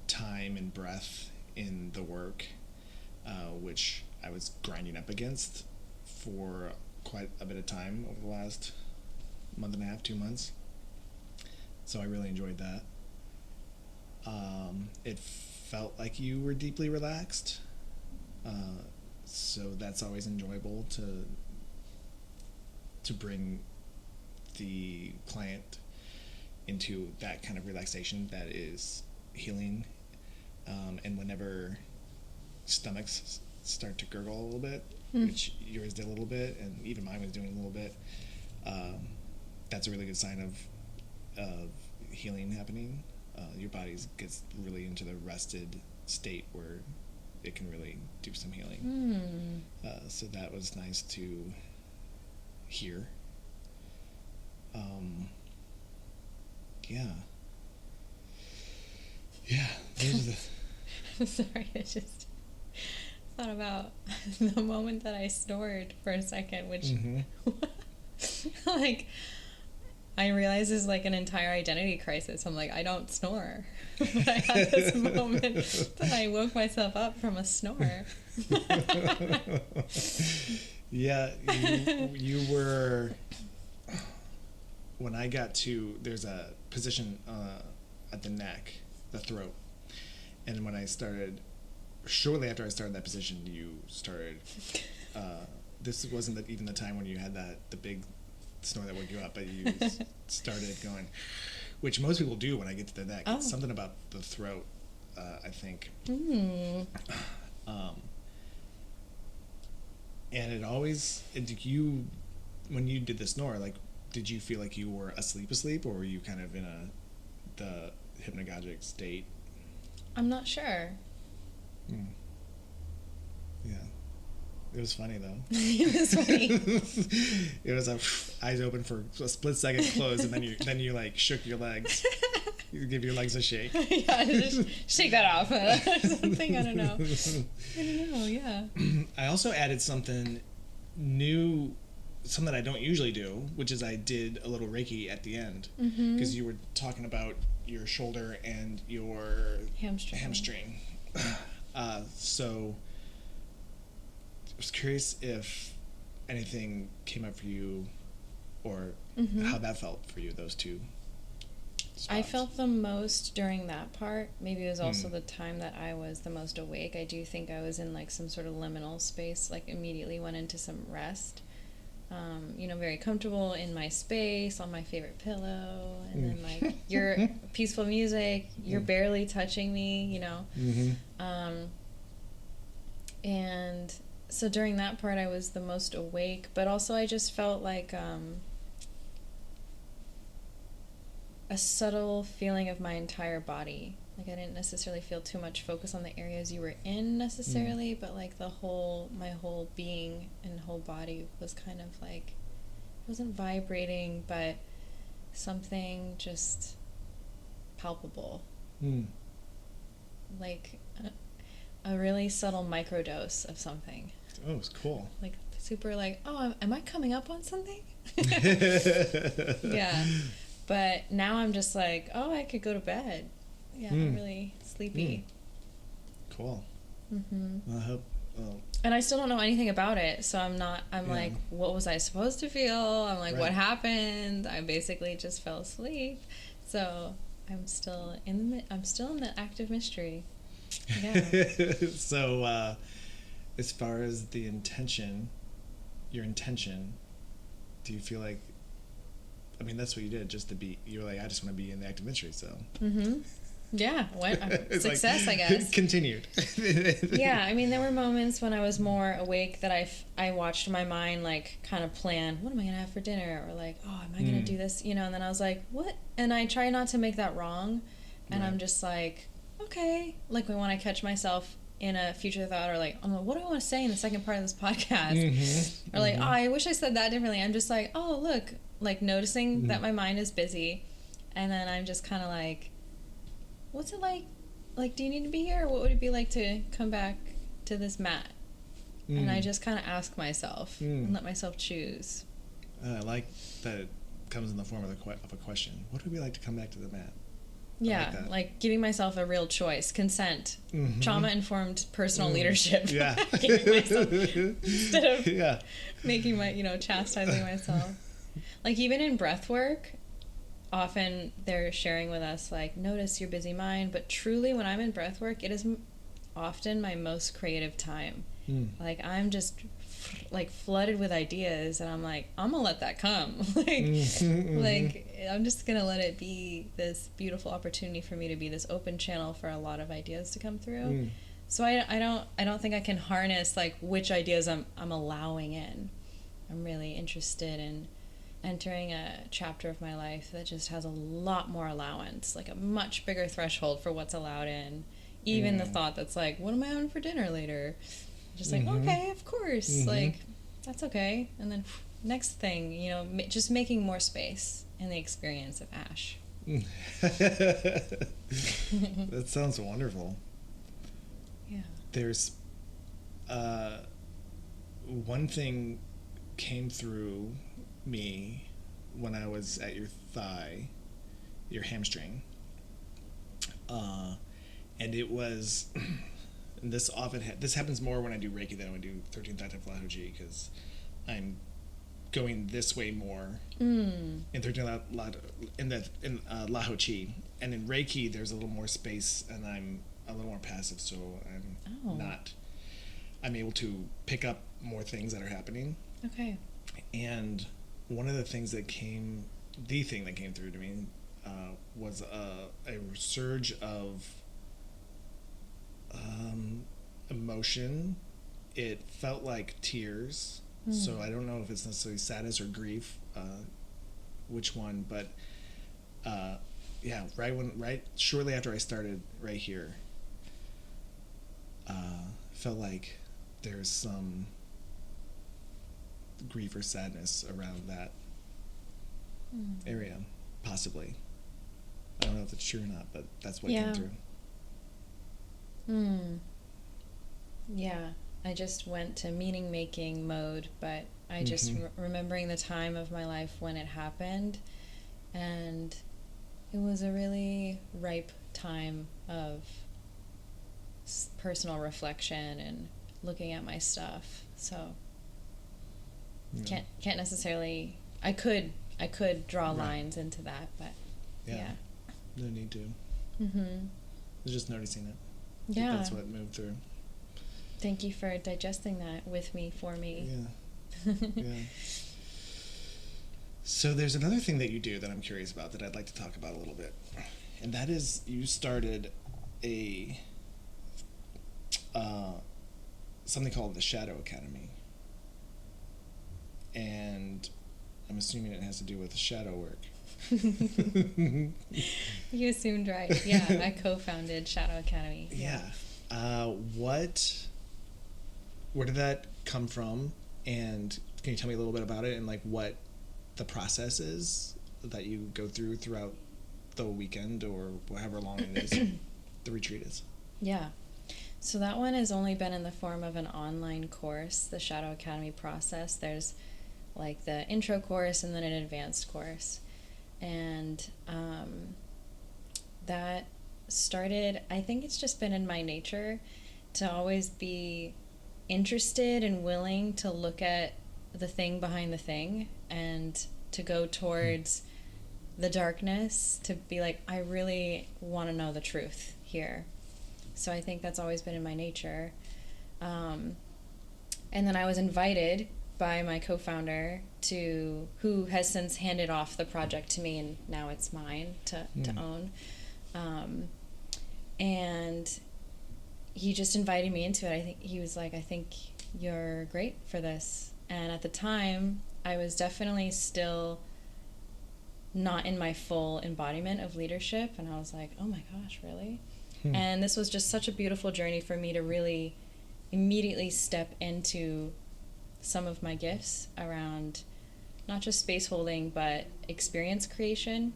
time and breath in the work, which I was grinding up against for quite a bit of time over the last month and a half, 2 months. So I really enjoyed that. It felt like you were deeply relaxed. So that's always enjoyable to bring the client into that kind of relaxation that is healing. And whenever stomachs start to gurgle a little bit, which yours did a little bit, and even mine was doing a little bit, that's a really good sign of healing happening. Your body gets really into the rested state where it can really do some healing. So that was nice to hear. Yeah, those are the... Sorry, I just thought about the moment that I snored for a second, which like I realized is like an entire identity crisis. I'm like, I don't snore. But I had this moment that I woke myself up from a snore. Yeah, you were... When I got to... There's a position at the neck, the throat. And when I started... Shortly after I started that position, you started... this wasn't even the time when you had the big snore that woke you up, but you started going... Which most people do when I get to the neck. It's something about the throat, I think. And it always... when you did the snore, like, did you feel like you were asleep, or were you kind of in the hypnagogic state? I'm not sure. Yeah. It was funny, though. It was funny. It was eyes open for a split second, closed, and then you like shook your legs. You give your legs a shake. Yeah, just shake that off or something. I don't know. Yeah. I also added something new, something that I don't usually do, which is I did a little Reiki at the end, because you were talking about your shoulder and your hamstring. So I was curious if anything came up for you, or how that felt for you, those two spots. I felt the most during that part. Maybe it was also the time that I was the most awake. I do think I was in like some sort of liminal space, like immediately went into some rest. Very comfortable in my space, on my favorite pillow, and then like your peaceful music, you're barely touching me, and so during that part I was the most awake, but also I just felt like a subtle feeling of my entire body. Like I didn't necessarily feel too much focus on the areas you were in necessarily, but like my whole being and whole body was kind of like, it wasn't vibrating, but something just palpable. Like a really subtle microdose of something. Oh, it's cool. Like super like, oh, am I coming up on something? Yeah. But now I'm just like, oh, I could go to bed. Yeah, I'm really sleepy. Cool. Well, I hope. And I still don't know anything about it, so I'm like, what was I supposed to feel? I'm like, what happened? I basically just fell asleep. So I'm still in the active mystery. Yeah. So, as far as the intention, your intention, do you feel like? I mean, that's what you did. Just to be, you're like, I just want to be in the active mystery. So. Yeah, success, like, I guess. Continued. Yeah, I mean, there were moments when I was more awake that I watched my mind, like, kind of plan, what am I going to have for dinner? Or, like, oh, am I going to do this? You know, and then I was like, what? And I try not to make that wrong. And I'm just like, okay. Like, when I catch myself in a future thought or, like, oh, what do I want to say in the second part of this podcast? Or, like, oh, I wish I said that differently. I'm just like, oh, look, like, noticing that my mind is busy. And then I'm just kind of like, what's it like? Like, do you need to be here? Or what would it be like to come back to this mat? And I just kind of ask myself and let myself choose. I like that it comes in the form of a question. What would it be like to come back to the mat? Yeah, like giving myself a real choice, consent, trauma-informed personal leadership. Yeah. Giving myself, instead of making chastising myself. Like, even in breath work, often they're sharing with us, like, notice your busy mind, but truly when I'm in breath work, it is often my most creative time. Like, I'm just like flooded with ideas, and I'm like, I'm gonna let that come. like I'm just gonna let it be this beautiful opportunity for me to be this open channel for a lot of ideas to come through. So I don't think I can harness like which ideas I'm allowing in. I'm really interested in entering a chapter of my life that just has a lot more allowance, like a much bigger threshold for what's allowed in. Even the thought that's like, what am I having for dinner later? Just like, okay, of course, like, that's okay. And then next thing, just making more space in the experience of Ash. That sounds wonderful. Yeah. There's one thing came through me when I was at your thigh, your hamstring, and it was this happens more when I do Reiki than when I do 13th Active Lahoji, because I'm going this way more in 13th in Lahoji, and in Reiki there's a little more space and I'm a little more passive, so I'm able to pick up more things that are happening. Okay. And one of the thing that came through to me was a surge of emotion. It felt like tears. So I don't know if it's necessarily sadness or grief, which one, but right shortly after I started right here, felt like there's some grief or sadness around that area, possibly. I don't know if it's true or not, but that's what came through. Yeah, I just went to meaning making mode, but I just remembering the time of my life when it happened, and it was a really ripe time of personal reflection and looking at my stuff. So can't necessarily. I could draw lines into that, but yeah. No need to. I was just noticing it. Yeah, that's what moved through. Thank you for digesting that with me, for me. Yeah. So there's another thing that you do that I'm curious about that I'd like to talk about a little bit, and that is you started a something called the Shadow Academy. And I'm assuming it has to do with shadow work. You assumed right. Yeah, I co-founded Shadow Academy. Yeah. Where did that come from? And can you tell me a little bit about it and like what the process is that you go through throughout the weekend or however long it is the retreat is? Yeah. So that one has only been in the form of an online course, the Shadow Academy process. There's like the intro course and then an advanced course. And that started, I think it's just been in my nature to always be interested and willing to look at the thing behind the thing and to go towards the darkness, to be like, I really want to know the truth here. So I think that's always been in my nature. And then I was invited by my co-founder who has since handed off the project to me, and now it's mine to own. And he just invited me into it. I think he was like, I think you're great for this. And at the time, I was definitely still not in my full embodiment of leadership. And I was like, oh my gosh, really? And this was just such a beautiful journey for me to really immediately step into some of my gifts around not just space holding, but experience creation.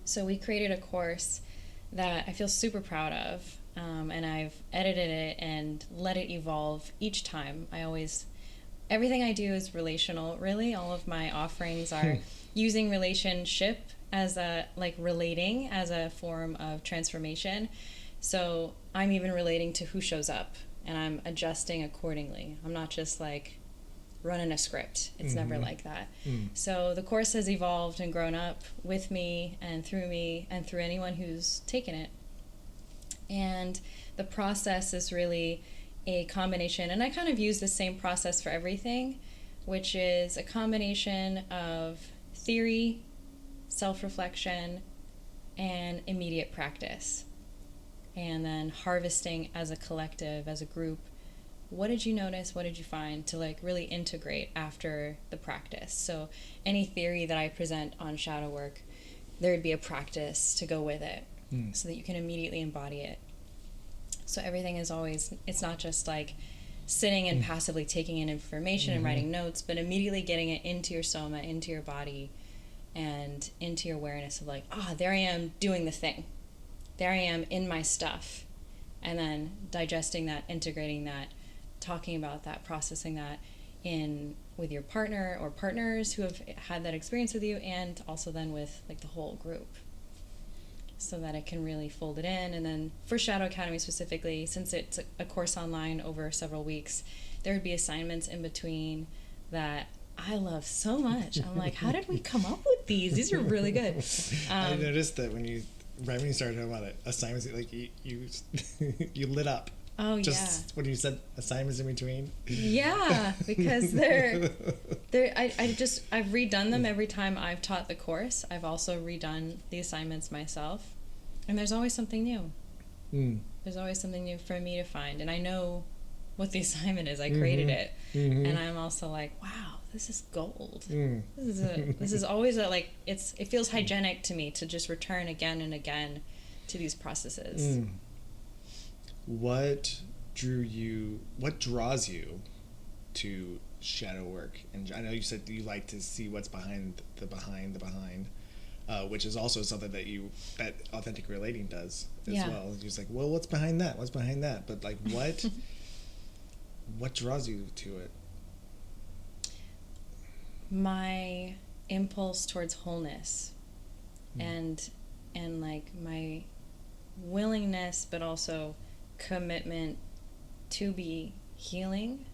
So we created a course that I feel super proud of, and I've edited it and let it evolve each time. Everything I do is relational, really. All of my offerings are using relationship as relating as a form of transformation. So I'm even relating to who shows up, and I'm adjusting accordingly. I'm not just like running a script. It's never like that. So the course has evolved and grown up with me and through anyone who's taken it. And the process is really a combination, and I kind of use the same process for everything, which is a combination of theory, self-reflection, and immediate practice. And then harvesting as a collective, as a group, what did you notice, what did you find, to like really integrate after the practice. So any theory that I present on shadow work, there'd be a practice to go with it so that you can immediately embody it. So everything is always, it's not just like sitting and passively taking in information and writing notes, but immediately getting it into your soma, into your body, and into your awareness of like, there I am doing the thing. There I am in my stuff. And then digesting that, integrating that, talking about that, processing that with your partner or partners who have had that experience with you, and also then with like the whole group, so that it can really fold it in. And then for Shadow Academy specifically, since it's a course online over several weeks, there would be assignments in between that I love so much. I'm like, how did we come up with these? These are really good. I noticed that when you started talking about it, assignments, like you you lit up. Oh, just when you said assignments in between. Yeah, because I've redone them every time I've taught the course. I've also redone the assignments myself, and there's always something new. There's always something new for me to find, and I know what the assignment is. I created it, and I'm also like, wow, this is gold. This is always it feels hygienic to me to just return again and again to these processes. What draws you to shadow work? And I know you said you like to see what's behind the behind, which is also something that authentic relating does as well. You're just like, well, what's behind that? What's behind that? But like, what draws you to it? My impulse towards wholeness, and like my willingness, but also commitment to be healing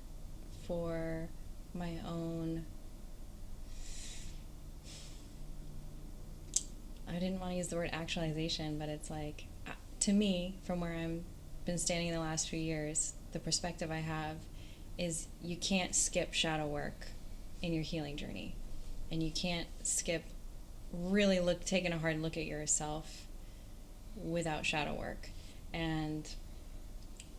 for my own, I didn't want to use the word actualization, but it's like, to me, from where I've been standing in the last few years, the perspective I have is you can't skip shadow work in your healing journey, and you can't skip really taking a hard look at yourself without shadow work. And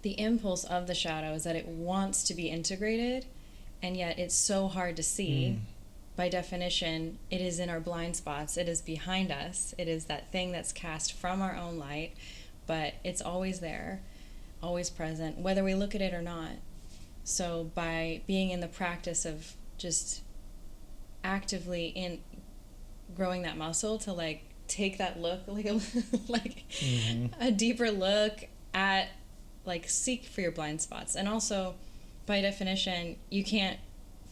the impulse of the shadow is that it wants to be integrated, and yet it's so hard to see. By definition, it is in our blind spots. It is behind us. It is that thing that's cast from our own light, but it's always there, always present, whether we look at it or not. So by being in the practice of just actively in growing that muscle to like take that look, like a, like a deeper look at, like, seek for your blind spots. And also, by definition, you can't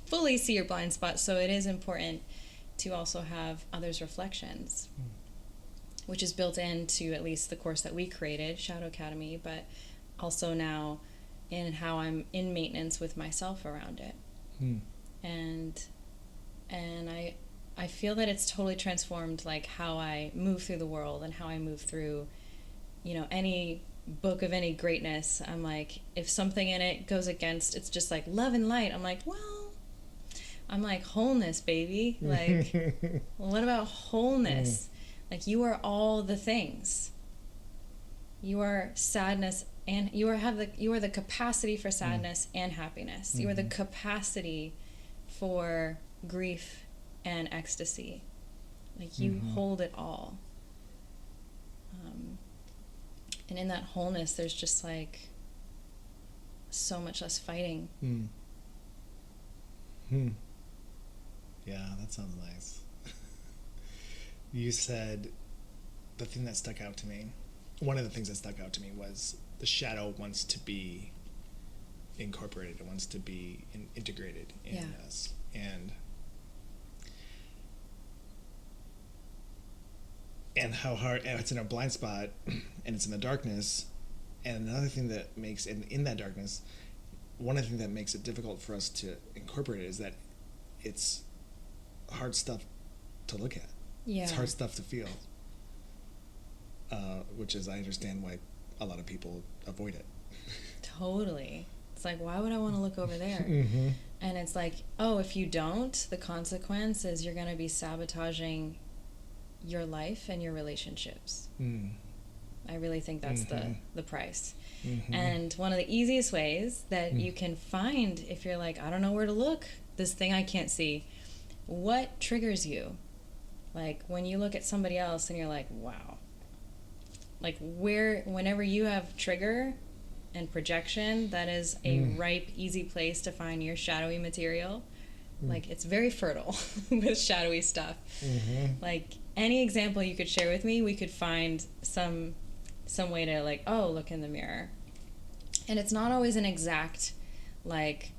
fully see your blind spots, so it is important to also have others' reflections, which is built into at least the course that we created, Shadow Academy, but also now in how I'm in maintenance with myself around it. And I feel that it's totally transformed, like, how I move through the world and how I move through, you know, any book of any greatness. I'm like, if something in it goes against, it's just like love and light, I'm like, well, I'm like, wholeness, baby. Like, well, what about wholeness? Like, you are all the things. You are sadness, and you are the capacity for sadness and happiness. You are the capacity for grief and ecstasy. Like, you hold it all. And in that wholeness, there's just like so much less fighting. Yeah, that sounds nice. You said the thing that stuck out to me, one of the things that stuck out to me was the shadow wants to be incorporated. It wants to be integrated in us. And how hard, and it's in a blind spot, and it's in the darkness. And another thing that makes, in that darkness, one of the things that makes it difficult for us to incorporate it is that it's hard stuff to look at. Yeah. It's hard stuff to feel. Which is, I understand why a lot of people avoid it. Totally. It's like, why would I want to look over there? And it's like, oh, if you don't, the consequence is you're going to be sabotaging your life and your relationships. I really think that's the price. And one of the easiest ways that you can find, if you're like, I don't know where to look, this thing I can't see, what triggers you? Like, when you look at somebody else and you're like, wow. Like, whenever you have trigger and projection, that is a ripe, easy place to find your shadowy material. Like, it's very fertile with shadowy stuff. Like, any example you could share with me, we could find some way to, like, oh, look in the mirror. And it's not always an exact, like,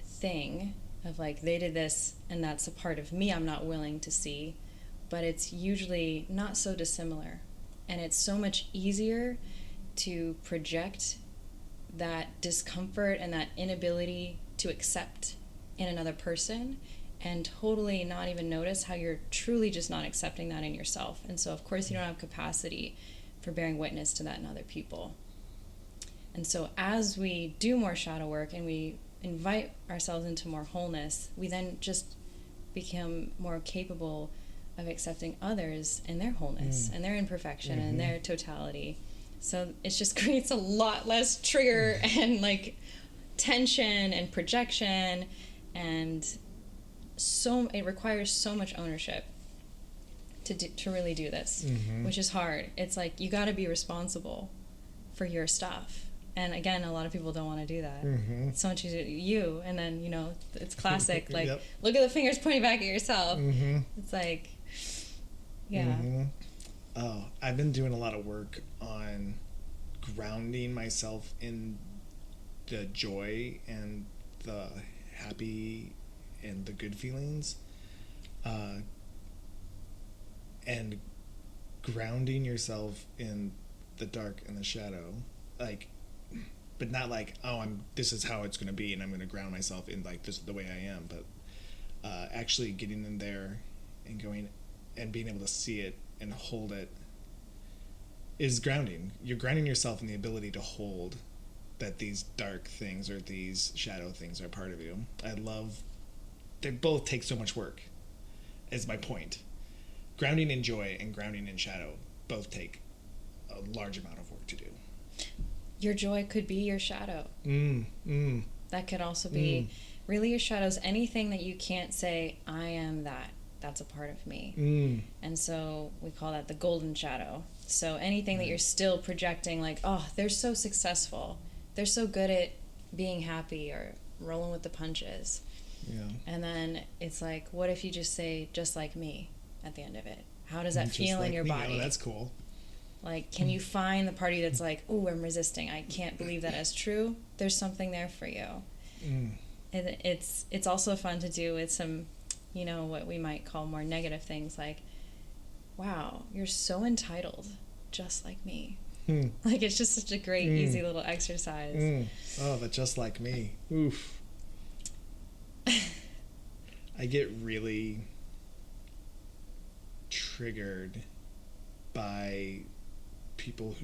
thing of, like, they did this and that's a part of me I'm not willing to see. But it's usually not so dissimilar. And it's so much easier to project that discomfort and that inability to accept in another person and totally not even notice how you're truly just not accepting that in yourself. And so, of course, you don't have capacity for bearing witness to that in other people. And so as we do more shadow work and we invite ourselves into more wholeness, we then just become more capable of accepting others and their wholeness and their imperfection and their totality. So it just creates a lot less trigger and, like, tension and projection, and so it requires so much ownership to really do this, which is hard. It's like, you got to be responsible for your stuff. And again, a lot of people don't want to do that. It's so much easier to you, and then, you know, it's classic, like, look at the fingers pointing back at yourself. It's like, Oh, I've been doing a lot of work on grounding myself in the joy and the happy and the good feelings, and grounding yourself in the dark and the shadow, like, but not like, oh, this is how it's going to be and I'm going to ground myself in, like, this is the way I am, but actually getting in there and going and being able to see it and hold it is grounding. You're grounding yourself in the ability to hold that these dark things or these shadow things are part of you. They both take so much work, is my point. Grounding in joy and grounding in shadow both take a large amount of work to do. your joy could be your shadow. That could also be really your shadows. Anything that you can't say, I am that. That's a part of me. And so we call that the golden shadow. So anything that you're still projecting, like, oh, they're so successful. They're so good at being happy or rolling with the punches. Yeah. And then it's like, what if you just say, just like me, at the end of it? How does that feel like in your me. body? Oh, that's cool. Like, can you find the party that's like, ooh, I'm resisting. I can't believe that as true. There's something there for you. And it's also fun to do with some, you know, what we might call more negative things, like, wow, you're so entitled, just like me. Like, it's just such a great, easy little exercise. Oh, but just like me. Oof. I get really triggered by people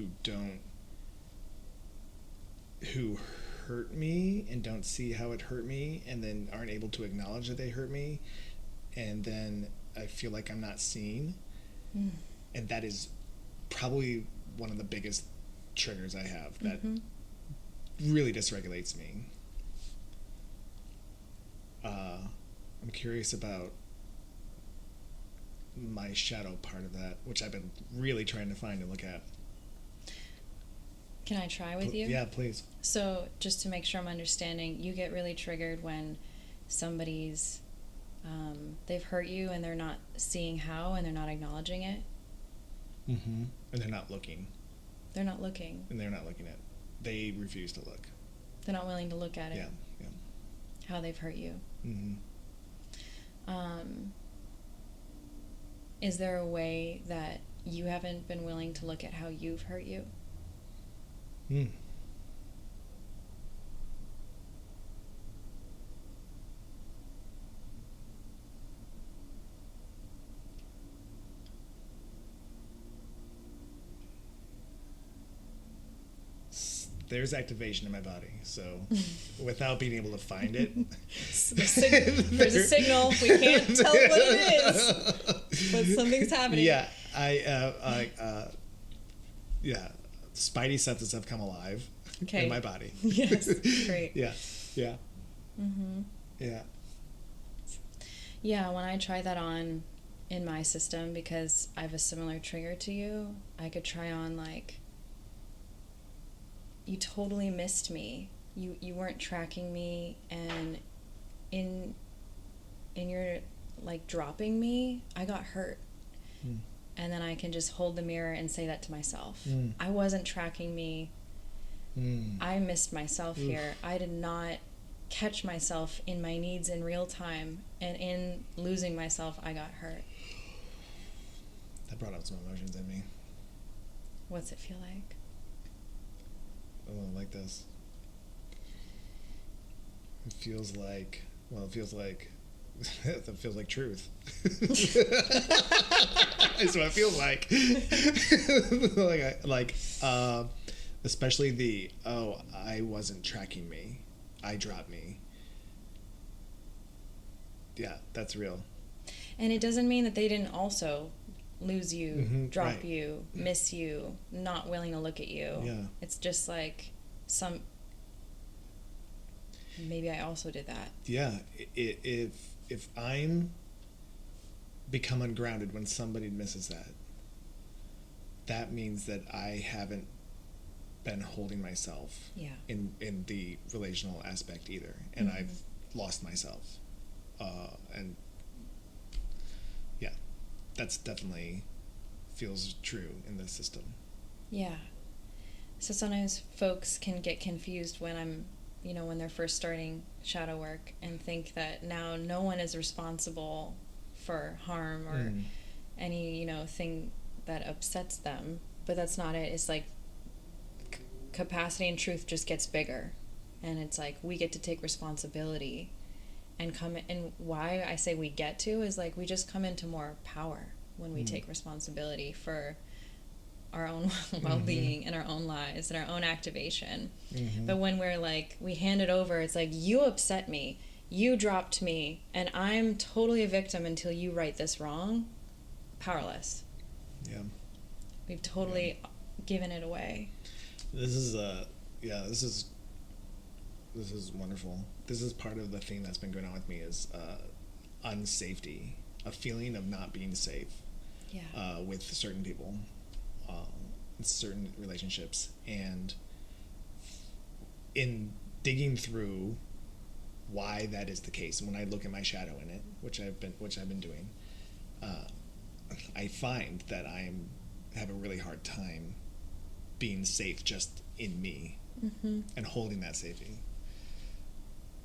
who hurt me and don't see how it hurt me, and then aren't able to acknowledge that they hurt me, and then I feel like I'm not seen. And that is probably one of the biggest triggers I have that really dysregulates me. I'm curious about my shadow part of that, which I've been really trying to find and look at. Can I try with you? Yeah, please. So just to make sure I'm understanding, you get really triggered when somebody's, they've hurt you and they're not seeing how, and they're not acknowledging it. And they're not looking. They're not looking. And they're not looking at. They refuse to look. They're not willing to look at it. Yeah. How they've hurt you. Is there a way that you haven't been willing to look at how you've hurt you? There's activation in my body, so without being able to find it, there's a signal. We can't tell what it is, but something's happening. Yeah, spidey senses have come alive in my body. Yes, great. Yeah. Yeah. Yeah, when I try that on in my system, because I have a similar trigger to you, I could try on, like, you totally missed me. You weren't tracking me, and in your, like, dropping me, I got hurt. And then I can just hold the mirror and say that to myself. I wasn't tracking me. I missed myself here. I did not catch myself in my needs in real time, and in losing myself, I got hurt. That brought up some emotions in me. What's it feel like? Oh, like this. It feels like that feels like truth. That's what it feels like. Especially the, I wasn't tracking me. I dropped me. Yeah, that's real. And it doesn't mean that they didn't also lose you, drop you, miss you, not willing to look at you. Yeah. It's just like maybe I also did that. Yeah. If I'm become ungrounded when somebody misses that, that means that I haven't been holding myself in the relational aspect either, and I've lost myself, and yeah, that's definitely feels true in this system. Yeah. So sometimes folks can get confused when when they're first starting shadow work, and think that now no one is responsible for harm or any thing that upsets them, but that's not it. It's like capacity and truth just gets bigger, and it's like we get to take responsibility and come in. And why I say we get to is like we just come into more power when we take responsibility for our own well-being and our own lives and our own activation. But when we're like, we hand it over, it's like, you upset me, you dropped me, and I'm totally a victim until you right this wrong. Powerless. Yeah. We've totally given it away. This is Yeah, this is wonderful. This is part of the thing that's been going on with me is unsafety, a feeling of not being safe. Yeah. With certain people, in certain relationships, and in digging through why that is the case, and when I look at my shadow in it, which I've been doing, I find that have a really hard time being safe just in me, and holding that safety.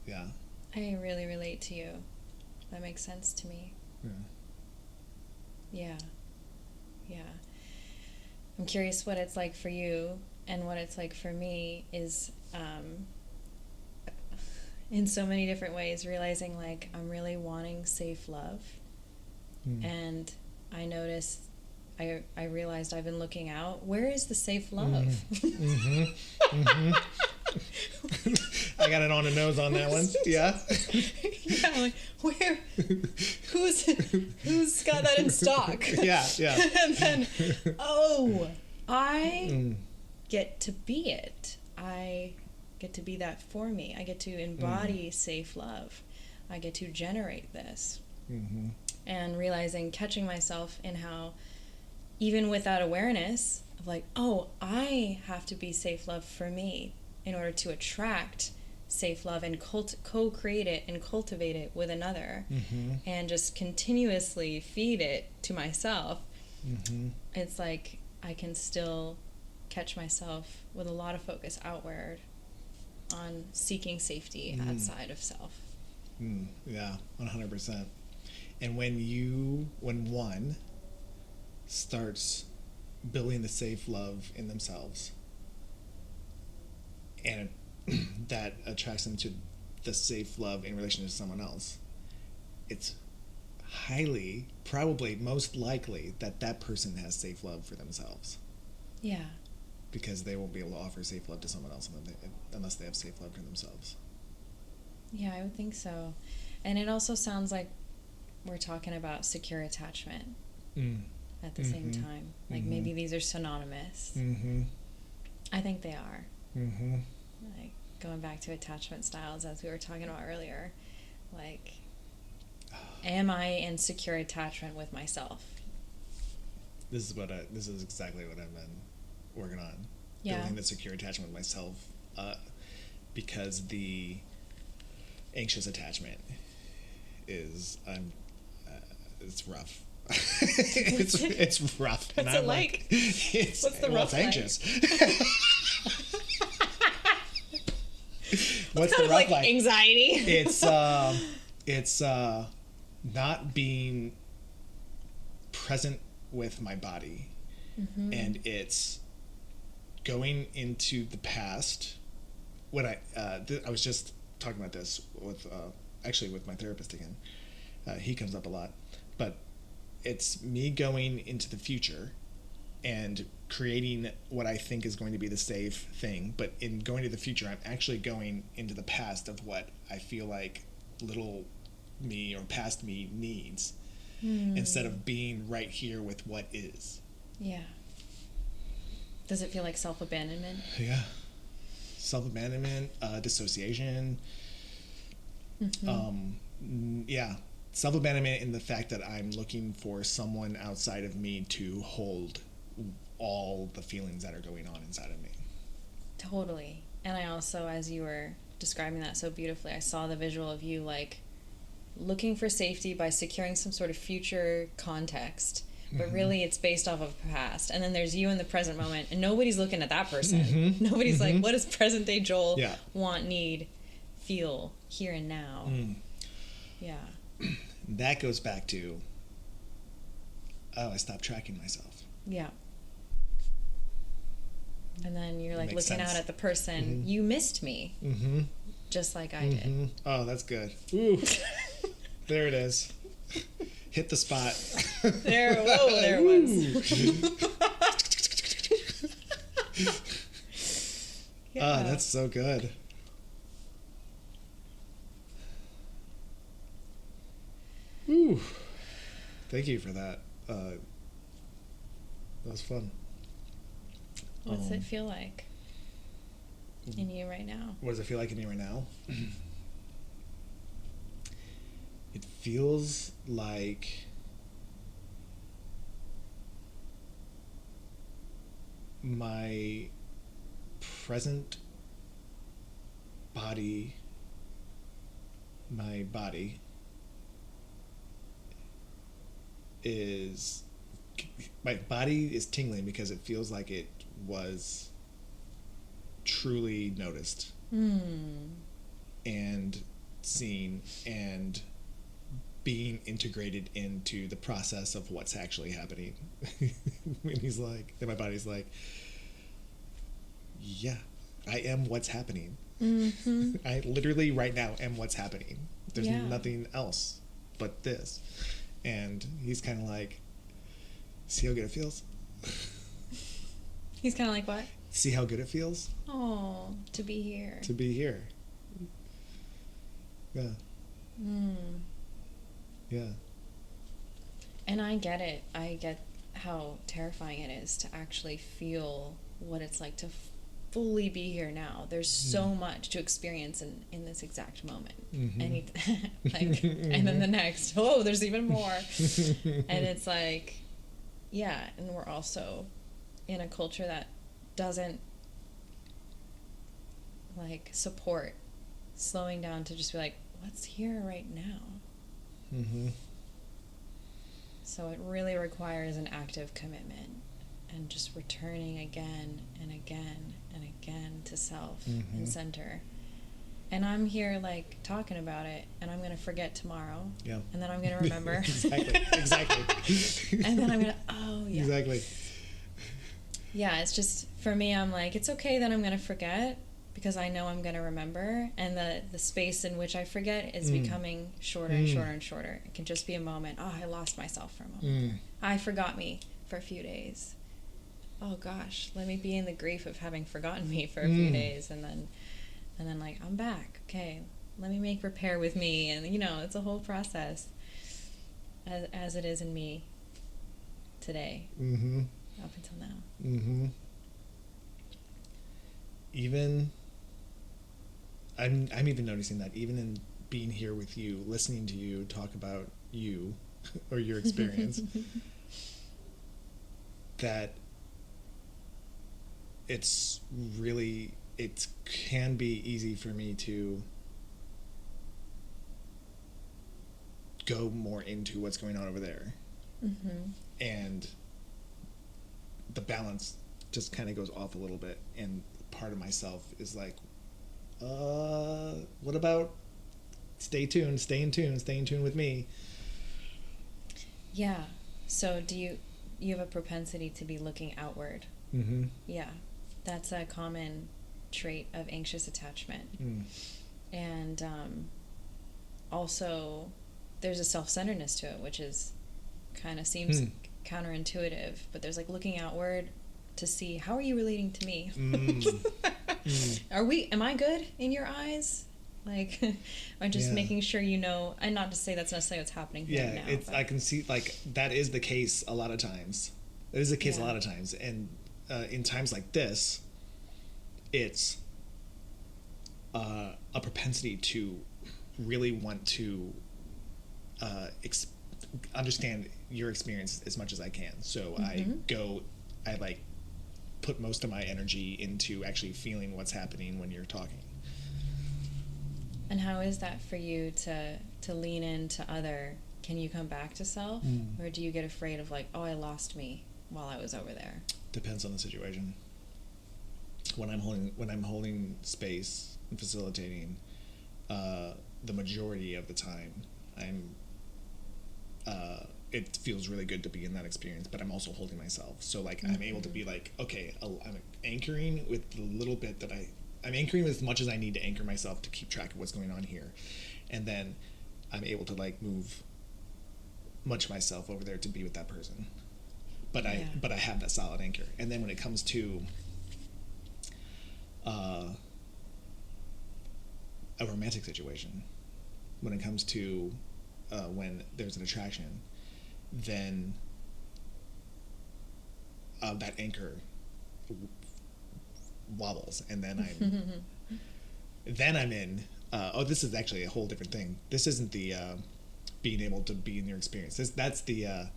Yeah. I really relate to you. That makes sense to me. Yeah. I'm curious what it's like for you, and what it's like for me is in so many different ways, realizing like I'm really wanting safe love. And I noticed, I realized I've been looking out. Where is the safe love? I got it on the nose on that one. Yeah. Yeah, like where? Who's got that in stock? Yeah. And then, I get to be it. I get to be that for me. I get to embody safe love. I get to generate this. And realizing, catching myself in how, even with that awareness of like, I have to be safe love for me in order to attract safe love and co-create it and cultivate it with another, and just continuously feed it to myself. It's like I can still catch myself with a lot of focus outward on seeking safety outside of self. Yeah, 100%. And when one starts building the safe love in themselves, and that attracts them to the safe love in relation to someone else, it's highly, probably most likely that person has safe love for themselves. Yeah. Because they won't be able to offer safe love to someone else unless they have safe love for themselves. Yeah, I would think so. And it also sounds like we're talking about secure attachment at the same time. Like maybe these are synonymous. I think they are. Like going back to attachment styles, as we were talking about earlier, like, am I in secure attachment with myself? This is exactly what I've been working on. Yeah. Building the secure attachment with myself, because the anxious attachment is it's rough. it's rough. What's it like? What's the rough? It's anxious. What's the rough like? Like? Anxiety. It's not being present with my body, and it's going into the past. When I was just talking about this with my therapist again. He comes up a lot, but it's me going into the future and creating what I think is going to be the safe thing. But in going to the future, I'm actually going into the past of what I feel like little me or past me needs, instead of being right here with what is. Yeah. Does it feel like self-abandonment? Yeah. Self-abandonment, dissociation. Yeah. Self-abandonment in the fact that I'm looking for someone outside of me to hold all the feelings that are going on inside of me. Totally. And I also, as you were describing that so beautifully, I saw the visual of you like looking for safety by securing some sort of future context, but really it's based off of past. And then there's you in the present moment, and nobody's looking at that person. Nobody's like, what does present day Joel want, need, feel here and now? Yeah. That goes back to, I stopped tracking myself. Yeah. And then you're like Makes looking sense. out at the person, you missed me, just like I did. Oh, that's good. Ooh. There it is. Hit the spot. There it was. Oh, that's so good. Ooh. Thank you for that. That was fun. What's it feel like? in you right now? What does it feel like in me right now? It feels like my present body, my body is tingling because it feels like it was truly noticed and seen and being integrated into the process of what's actually happening. When he's like, and my body's like, yeah, I am what's happening. I literally right now am what's happening. There's nothing else but this. And he's kind of like, see how good it feels? He's kind of like, what? See how good it feels? Oh, to be here. To be here. Yeah. Yeah. And I get it. I get how terrifying it is to actually feel what it's like to fully be here now. There's so much to experience in this exact moment. And and then the next, oh, there's even more. And it's like, yeah, and we're also in a culture that doesn't like support slowing down to just be like, what's here right now? So it really requires an active commitment and just returning again and again and again to self and center. And I'm here like talking about it, and I'm gonna forget tomorrow. Yeah. And then I'm gonna remember. Exactly. And then I'm gonna, oh yeah. Exactly. Yeah, it's just for me. I'm like, it's okay that I'm gonna forget because I know I'm gonna remember, and the space in which I forget is becoming shorter and shorter and shorter. It can just be a moment. Oh, I lost myself for a moment. I forgot me for a few days. Oh gosh, let me be in the grief of having forgotten me for a few days, and then like, I'm back. Okay, let me make repair with me, and it's a whole process as it is in me today, up until now. Even I'm even noticing that even in being here with you, listening to you talk about you or your experience, that it can be easy for me to go more into what's going on over there. And the balance just kind of goes off a little bit, and part of myself is like, what about stay in tune with me? Yeah. So do you have a propensity to be looking outward? Yeah. That's a common trait of anxious attachment. And also there's a self-centeredness to it, which is kind of seems counterintuitive, but there's like looking outward to see, how are you relating to me? Am I good in your eyes? Like, or just making sure and not to say that's necessarily what's happening here now. I can see, like, that is the case a lot of times. It is the case a lot of times. And in times like this, it's a propensity to really want to understand your experience as much as I can. So I put most of my energy into actually feeling what's happening when you're talking. And how is that for you to lean into other? Can you come back to self, or do you get afraid of like, oh, I lost me while I was over there? Depends on the situation. When I'm holding space and facilitating, the majority of the time, it feels really good to be in that experience, but I'm also holding myself. So like I'm able to be like, okay, I'm anchoring with the little bit that I'm anchoring with as much as I need to anchor myself to keep track of what's going on here. And then I'm able to like move much myself over there to be with that person. But I have that solid anchor. And then when it comes to a romantic situation, when it comes to when there's an attraction, then that anchor wobbles, and then I'm in. This is actually a whole different thing. This isn't the being able to be in your experience. That's the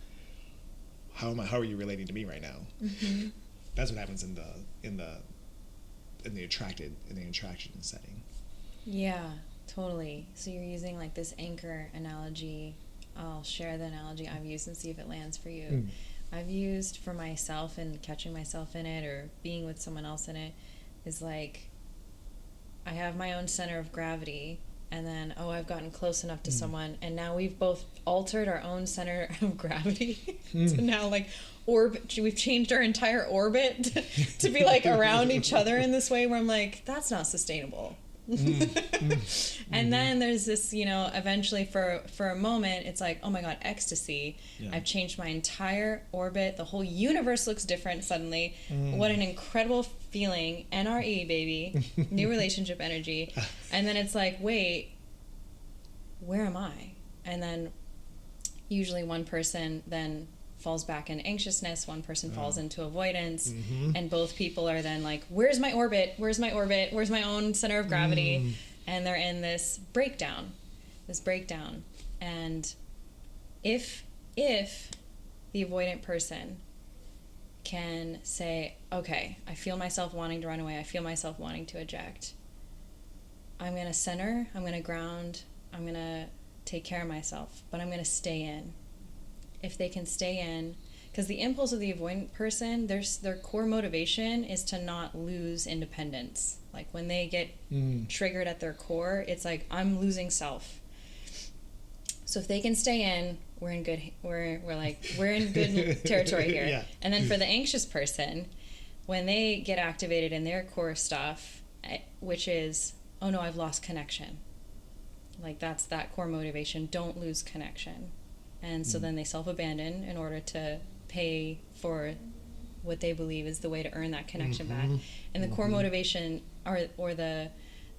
how are you relating to me right now? Mm-hmm. That's what happens in the attraction setting. Yeah, totally. So you're using like this anchor analogy. I'll share the analogy I've used and see if it lands for you. I've used for myself and catching myself in it or being with someone else in it is like I have my own center of gravity, and then I've gotten close enough to someone, and now we've both altered our own center of gravity to now like we've changed our entire orbit to be like around each other in this way where I'm like, that's not sustainable. And then there's this, eventually for a moment it's like, oh my god, ecstasy. I've changed my entire orbit, the whole universe looks different suddenly. What an incredible feeling. NRE, baby. New relationship energy. And then it's like, wait, where am I? And then usually one person then falls back in anxiousness, one person falls into avoidance, and both people are then like, where's my orbit, where's my own center of gravity? And they're in this breakdown. And if the avoidant person can say, okay, I feel myself wanting to run away, I feel myself wanting to eject, I'm going to center, I'm going to ground, I'm going to take care of myself, but I'm going to stay in. If they can stay in, because the impulse of the avoidant person, their core motivation is to not lose independence. Like when they get triggered at their core, it's like, I'm losing self. So if they can stay in, we're in good territory here. Yeah. And then for the anxious person, when they get activated in their core stuff, which is, oh no, I've lost connection. Like that's that core motivation. Don't lose connection. And so then they self-abandon in order to pay for what they believe is the way to earn that connection back. And the core motivation or the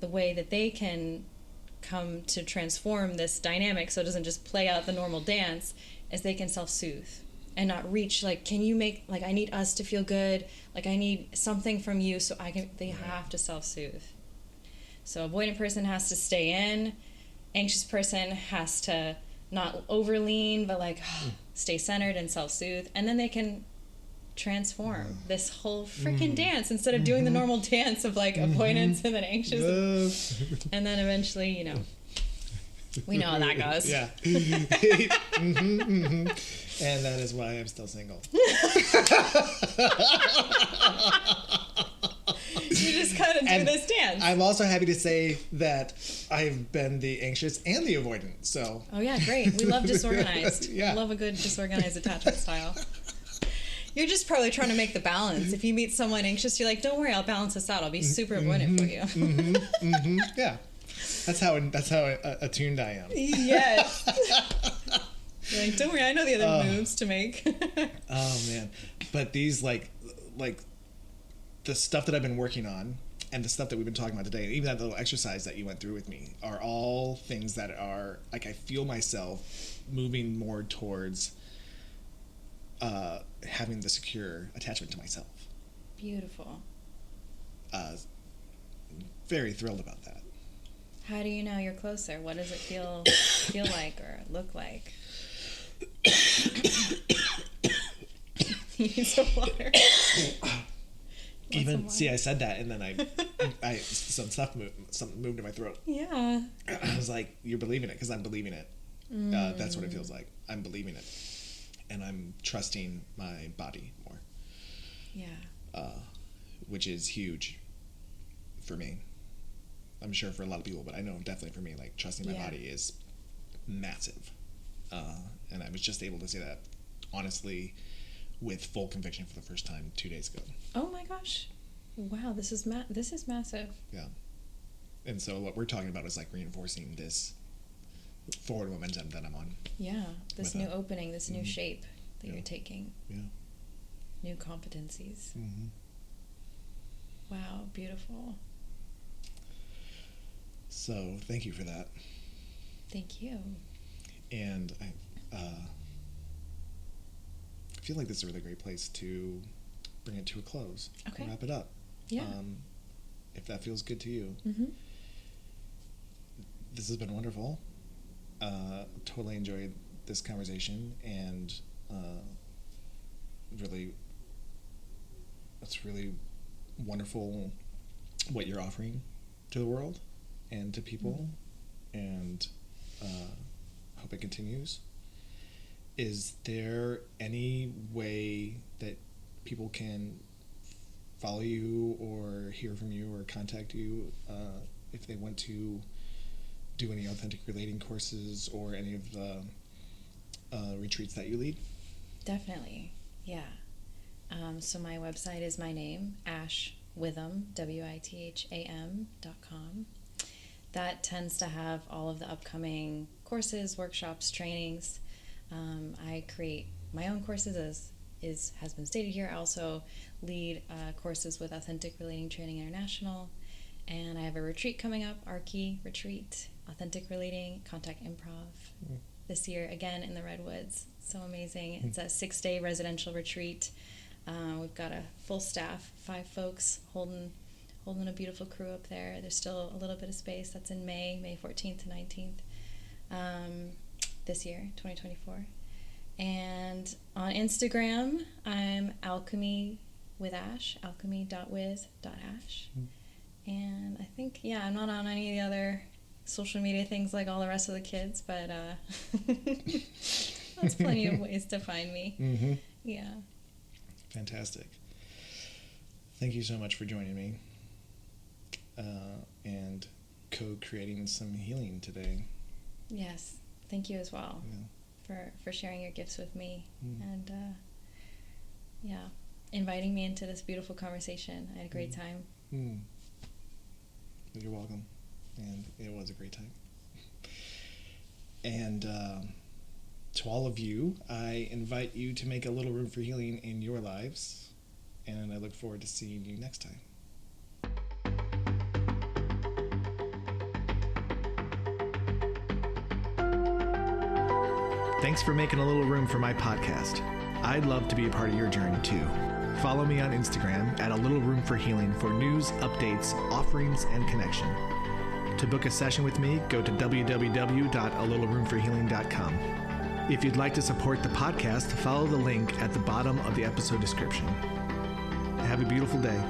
way that they can come to transform this dynamic so it doesn't just play out the normal dance is they can self-soothe and not reach like, can you make, like, I need us to feel good, like I need something from you so I can, they have to self-soothe. So avoidant person has to stay in, anxious person has to not overlean, but like stay centered and self-soothe, and then they can transform this whole freaking dance instead of doing the normal dance of like avoidance and then anxious, and then eventually, we know how that goes. Yeah. And that is why I'm still single. You just kind of do this dance. I'm also happy to say that I've been the anxious and the avoidant. So. Oh yeah, great. We love disorganized. Yeah. We love a good disorganized attachment style. You're just probably trying to make the balance. If you meet someone anxious, you're like, don't worry, I'll balance this out. I'll be super avoidant for you. Yeah. That's how attuned I am. Yes. You're like, don't worry, I know the other moves to make. Oh man. But these like the stuff that I've been working on and the stuff that we've been talking about today, and even that little exercise that you went through with me, are all things that are like, I feel myself moving more towards having the secure attachment to myself. Beautiful. Very thrilled about that. How do you know you're closer? What does it feel like or look like? You need some water. I said that, and then something moved in my throat. Yeah. I was like, "You're believing it," because I'm believing it. That's what it feels like. I'm believing it, and I'm trusting my body more. Yeah. Which is huge for me. I'm sure for a lot of people, but I know definitely for me, like trusting my body is massive. And I was just able to say that honestly with full conviction for the first time 2 days ago. Oh my gosh. Wow, this is massive. Yeah. And so what we're talking about is like reinforcing this forward momentum that I'm on. Yeah, this new opening, this new shape that you're taking. Yeah. New competencies. Wow, beautiful. So thank you for that. Thank you. And I feel like this is a really great place to bring it to a close. Okay. Wrap it up. Yeah. If that feels good to you. Mm-hmm. This has been wonderful. Totally enjoyed this conversation, and really, it's really wonderful what you're offering to the world and to people, and hope it continues. Is there any way that people can follow you or hear from you or contact you if they want to do any authentic relating courses or any of the retreats that you lead? Definitely, yeah. So my website is my name, Ash Witham, WITHAM.com. That tends to have all of the upcoming courses, workshops, trainings. I create my own courses, as has been stated here. I also lead courses with Authentic Relating Training International, and I have a retreat coming up, ARCI retreat, Authentic Relating, Contact Improv, this year, again in the Redwoods. So amazing. It's a 6-day residential retreat. We've got a full staff, 5 folks holding a beautiful crew up there. There's still a little bit of space. That's in May 14th to 19th this year, 2024. And on Instagram, I'm Alchemy with Ash, alchemy.with.ash. And I think, I'm not on any of the other social media things like all the rest of the kids, but that's plenty of ways to find me. Mm-hmm. Yeah. Fantastic. Thank you so much for joining me and co-creating some healing today. Yes. Thank you as well for sharing your gifts with me and inviting me into this beautiful conversation. I had a great time. You're welcome. And it was a great time. And to all of you, I invite you to make a little room for healing in your lives, and I look forward to seeing you next time. Thanks for making a little room for my podcast. I'd love to be a part of your journey too. Follow me on Instagram at A Little Room for Healing for news, updates, offerings, and connection. To book a session with me, go to www.alittleroomforhealing.com. If you'd like to support the podcast, follow the link at the bottom of the episode description. Have a beautiful day.